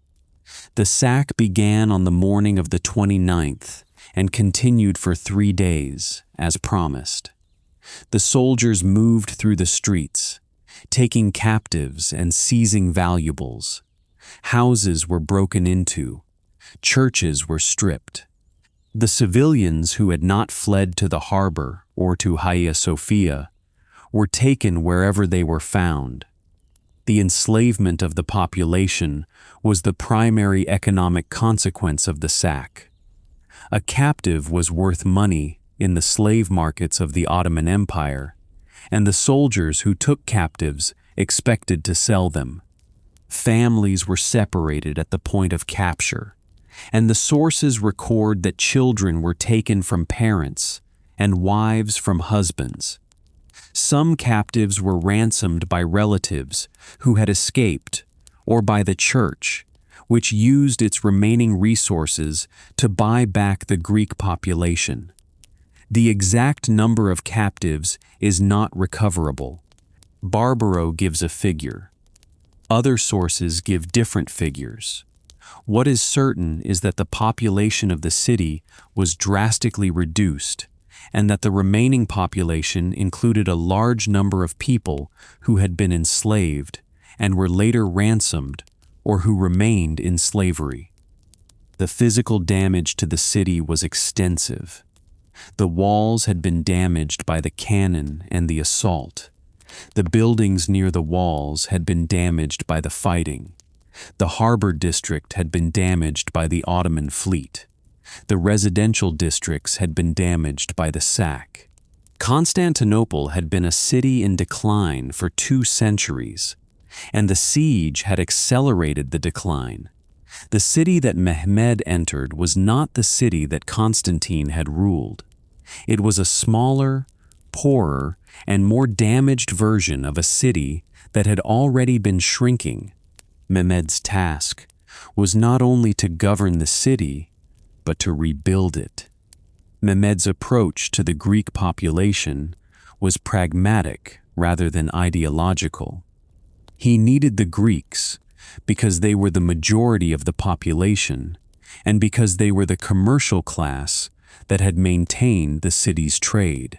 The sack began on the morning of the 29th and continued for 3 days, as promised. The soldiers moved through the streets, taking captives and seizing valuables. Houses were broken into. Churches were stripped. The civilians who had not fled to the harbor or to Hagia Sophia were taken wherever they were found. The enslavement of the population was the primary economic consequence of the sack. A captive was worth money in the slave markets of the Ottoman Empire, and the soldiers who took captives expected to sell them. Families were separated at the point of capture, and the sources record that children were taken from parents and wives from husbands. Some captives were ransomed by relatives who had escaped, or by the church, which used its remaining resources to buy back the Greek population. The exact number of captives is not recoverable. Barbaro gives a figure. Other sources give different figures. What is certain is that the population of the city was drastically reduced, and that the remaining population included a large number of people who had been enslaved and were later ransomed or who remained in slavery. The physical damage to the city was extensive. The walls had been damaged by the cannon and the assault. The buildings near the walls had been damaged by the fighting. The harbor district had been damaged by the Ottoman fleet. The residential districts had been damaged by the sack. Constantinople had been a city in decline for 2 centuries, and the siege had accelerated the decline. The city that Mehmed entered was not the city that Constantine had ruled. It was a smaller, poorer, and more damaged version of a city that had already been shrinking. Mehmed's task was not only to govern the city, but to rebuild it. Mehmed's approach to the Greek population was pragmatic rather than ideological. He needed the Greeks because they were the majority of the population and because they were the commercial class that had maintained the city's trade.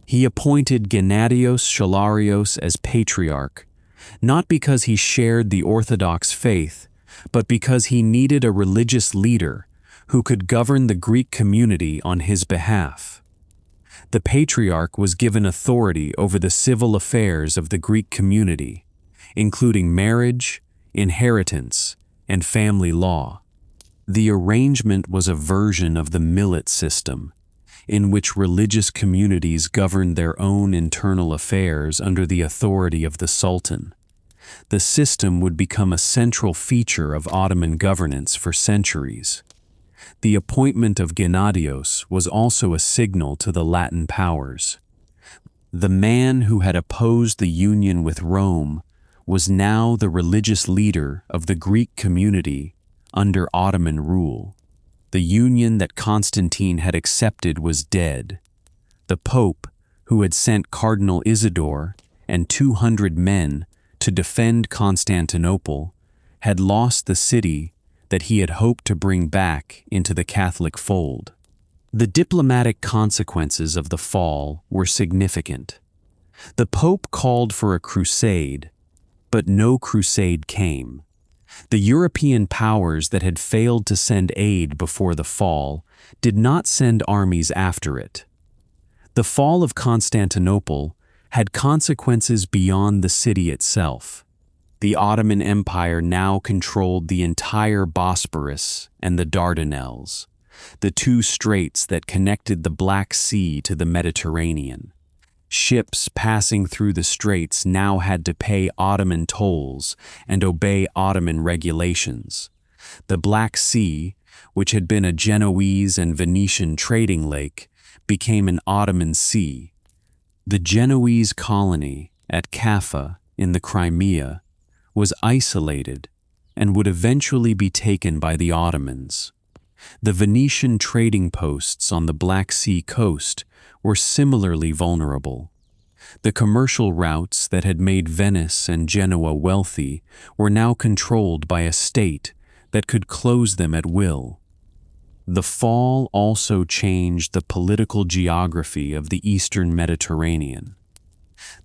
He appointed Gennadios Chalarios as patriarch, not because he shared the Orthodox faith, but because he needed a religious leader who could govern the Greek community on his behalf. The patriarch was given authority over the civil affairs of the Greek community, including marriage, inheritance, and family law. The arrangement was a version of the millet system, in which religious communities governed their own internal affairs under the authority of the Sultan. The system would become a central feature of Ottoman governance for centuries. The appointment of Gennadios was also a signal to the Latin powers. The man who had opposed the union with Rome was now the religious leader of the Greek community under Ottoman rule. The union that Constantine had accepted was dead. The Pope, who had sent Cardinal Isidore and 200 men to defend Constantinople, had lost the city that he had hoped to bring back into the Catholic fold. The diplomatic consequences of the fall were significant. The Pope called for a crusade, but no crusade came. The European powers that had failed to send aid before the fall did not send armies after it. The fall of Constantinople had consequences beyond the city itself. The Ottoman Empire now controlled the entire Bosporus and the Dardanelles, the 2 straits that connected the Black Sea to the Mediterranean. Ships passing through the straits now had to pay Ottoman tolls and obey Ottoman regulations. The Black Sea, which had been a Genoese and Venetian trading lake, became an Ottoman sea. The Genoese colony at Kaffa in the Crimea was isolated and would eventually be taken by the Ottomans. The Venetian trading posts on the Black Sea coast were similarly vulnerable. The commercial routes that had made Venice and Genoa wealthy were now controlled by a state that could close them at will. The fall also changed the political geography of the Eastern Mediterranean.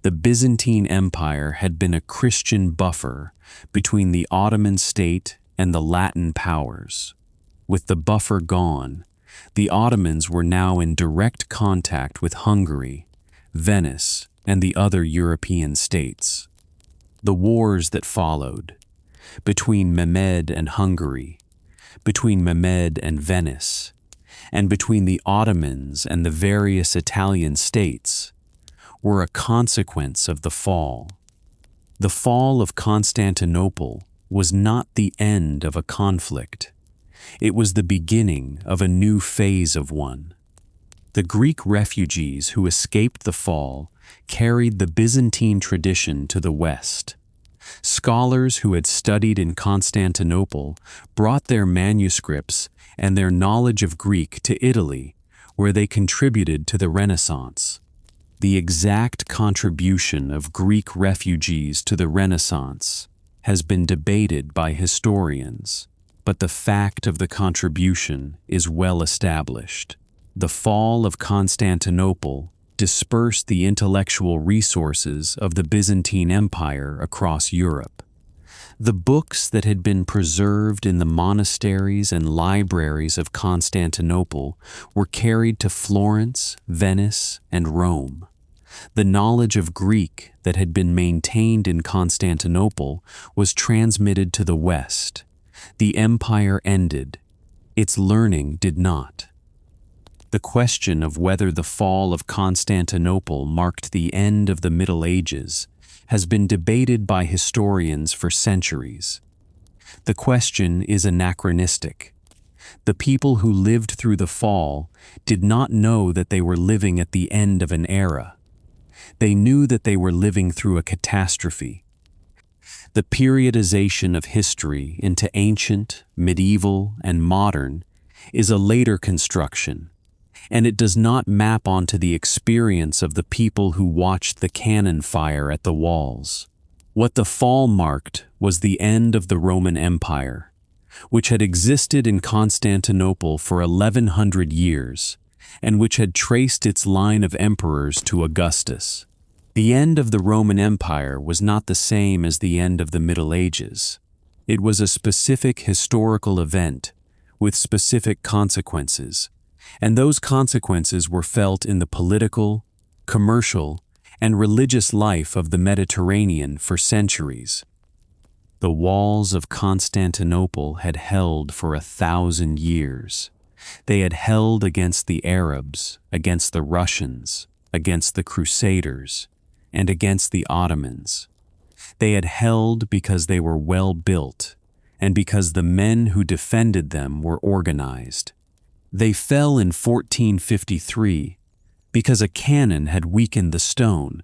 The Byzantine Empire had been a Christian buffer between the Ottoman state and the Latin powers. With the buffer gone, the Ottomans were now in direct contact with Hungary, Venice, and the other European states. The wars that followed, between Mehmed and Hungary, between Mehmed and Venice, and between the Ottomans and the various Italian states, were a consequence of the fall. The fall of Constantinople was not the end of a conflict. It was the beginning of a new phase of one. The Greek refugees who escaped the fall carried the Byzantine tradition to the West. Scholars who had studied in Constantinople brought their manuscripts and their knowledge of Greek to Italy, where they contributed to the Renaissance. The exact contribution of Greek refugees to the Renaissance has been debated by historians, but the fact of the contribution is well established. The fall of Constantinople dispersed the intellectual resources of the Byzantine Empire across Europe. The books that had been preserved in the monasteries and libraries of Constantinople were carried to Florence, Venice, and Rome. The knowledge of Greek that had been maintained in Constantinople was transmitted to the West. The empire ended. Its learning did not. The question of whether the fall of Constantinople marked the end of the Middle Ages has been debated by historians for centuries. The question is anachronistic. The people who lived through the fall did not know that they were living at the end of an era. They knew that they were living through a catastrophe. The periodization of history into ancient, medieval, and modern is a later construction, and it does not map onto the experience of the people who watched the cannon fire at the walls. What the fall marked was the end of the Roman Empire, which had existed in Constantinople for 1100 years, and which had traced its line of emperors to Augustus. The end of the Roman Empire was not the same as the end of the Middle Ages. It was a specific historical event with specific consequences, and those consequences were felt in the political, commercial, and religious life of the Mediterranean for centuries. The walls of Constantinople had held for 1,000 years. They had held against the Arabs, against the Russians, against the Crusaders, and against the Ottomans. They had held because they were well built, and because the men who defended them were organized. They fell in 1453 because a cannon had weakened the stone,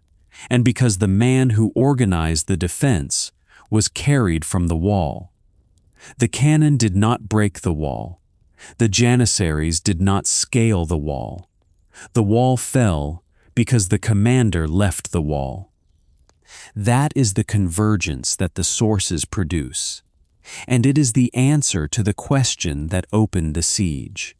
and because the man who organized the defense was carried from the wall. The cannon did not break the wall. The janissaries did not scale the wall. The wall fell because the commander left the wall. That is the convergence that the sources produce, and it is the answer to the question that opened the siege.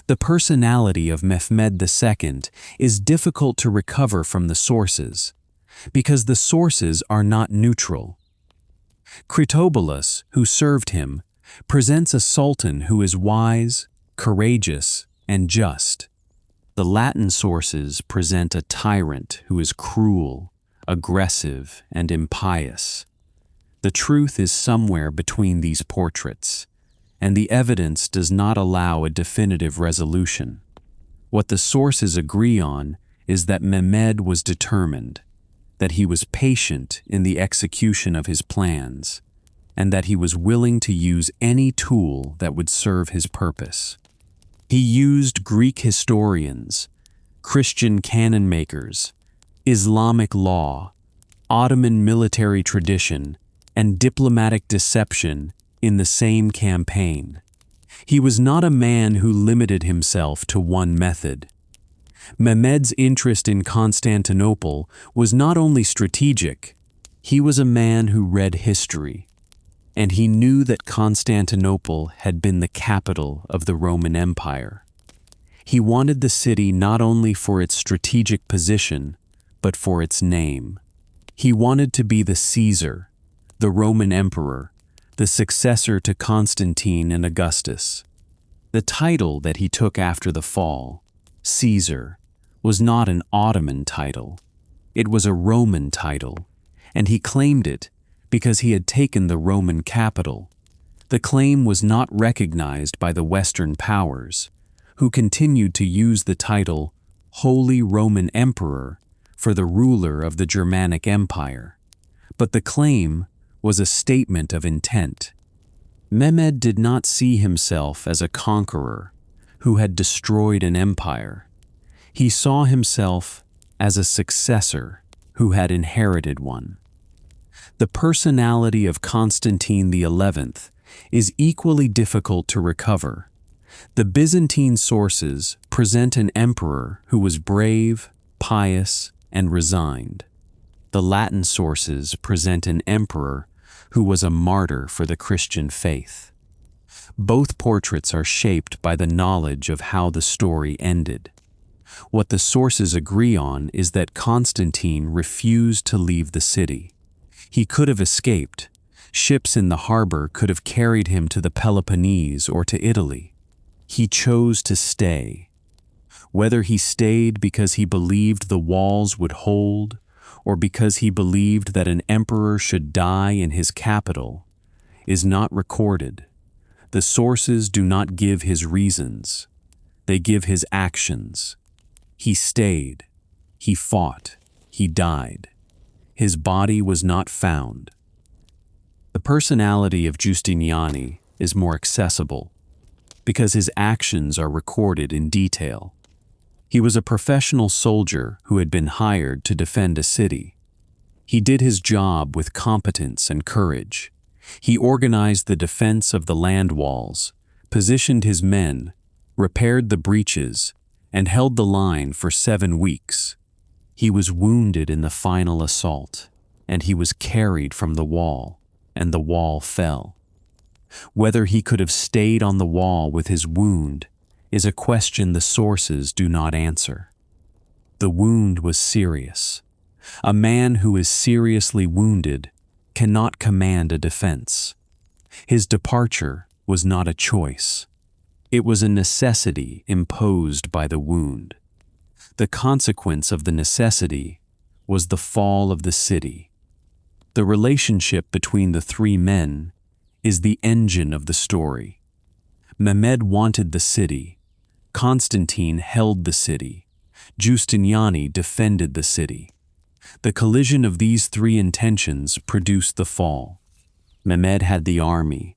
The personality of Mehmed II is difficult to recover from the sources, because the sources are not neutral. Critobulus, who served him, presents a sultan who is wise, courageous, and just. The Latin sources present a tyrant who is cruel, aggressive, and impious. The truth is somewhere between these portraits, and the evidence does not allow a definitive resolution. What the sources agree on is that Mehmed was determined, that he was patient in the execution of his plans, and that he was willing to use any tool that would serve his purpose. He used Greek historians, Christian canon makers, Islamic law, Ottoman military tradition, and diplomatic deception in the same campaign. He was not a man who limited himself to one method. Mehmed's interest in Constantinople was not only strategic, he was a man who read history. and he knew that Constantinople had been the capital of the Roman Empire. He wanted the city not only for its strategic position, but for its name. He wanted to be the Caesar, the Roman emperor, the successor to Constantine and Augustus. The title that he took after the fall, Caesar, was not an Ottoman title. It was a Roman title, and he claimed it because he had taken the Roman capital. The claim was not recognized by the Western powers, who continued to use the title Holy Roman Emperor for the ruler of the Germanic Empire. But the claim was a statement of intent. Mehmed did not see himself as a conqueror who had destroyed an empire. He saw himself as a successor who had inherited one. The personality of Constantine XI is equally difficult to recover. The Byzantine sources present an emperor who was brave, pious, and resigned. The Latin sources present an emperor who was a martyr for the Christian faith. Both portraits are shaped by the knowledge of how the story ended. What the sources agree on is that Constantine refused to leave the city. He could have escaped. Ships in the harbor could have carried him to the Peloponnese or to Italy. He chose to stay. Whether he stayed because he believed the walls would hold, or because he believed that an emperor should die in his capital, is not recorded. The sources do not give his reasons. They give his actions. He stayed. He fought. He died. His body was not found. The personality of Giustiniani is more accessible because his actions are recorded in detail. He was a professional soldier who had been hired to defend a city. He did his job with competence and courage. He organized the defense of the land walls, positioned his men, repaired the breaches, and held the line for 7 weeks. He was wounded in the final assault, and he was carried from the wall, and the wall fell. Whether he could have stayed on the wall with his wound is a question the sources do not answer. The wound was serious. A man who is seriously wounded cannot command a defense. His departure was not a choice. It was a necessity imposed by the wound. The consequence of the necessity was the fall of the city. The relationship between the 3 men is the engine of the story. Mehmed wanted the city. Constantine held the city. Giustiniani defended the city. The collision of these 3 intentions produced the fall. Mehmed had the army.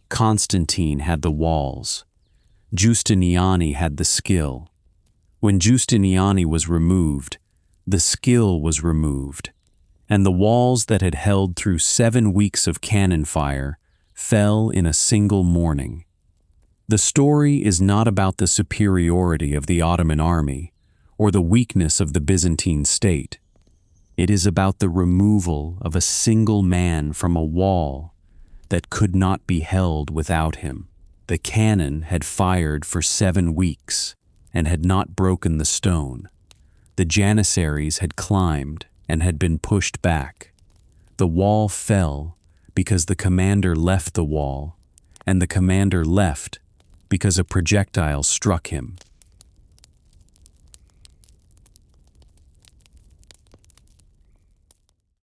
Constantine had the walls. Giustiniani had the skill. When Giustiniani was removed, the skill was removed, and the walls that had held through 7 weeks of cannon fire fell in a single morning. The story is not about the superiority of the Ottoman army or the weakness of the Byzantine state. It is about the removal of a single man from a wall that could not be held without him. The cannon had fired for 7 weeks and had not broken the stone. The Janissaries had climbed and had been pushed back. The wall fell because the commander left the wall, and the commander left because a projectile struck him.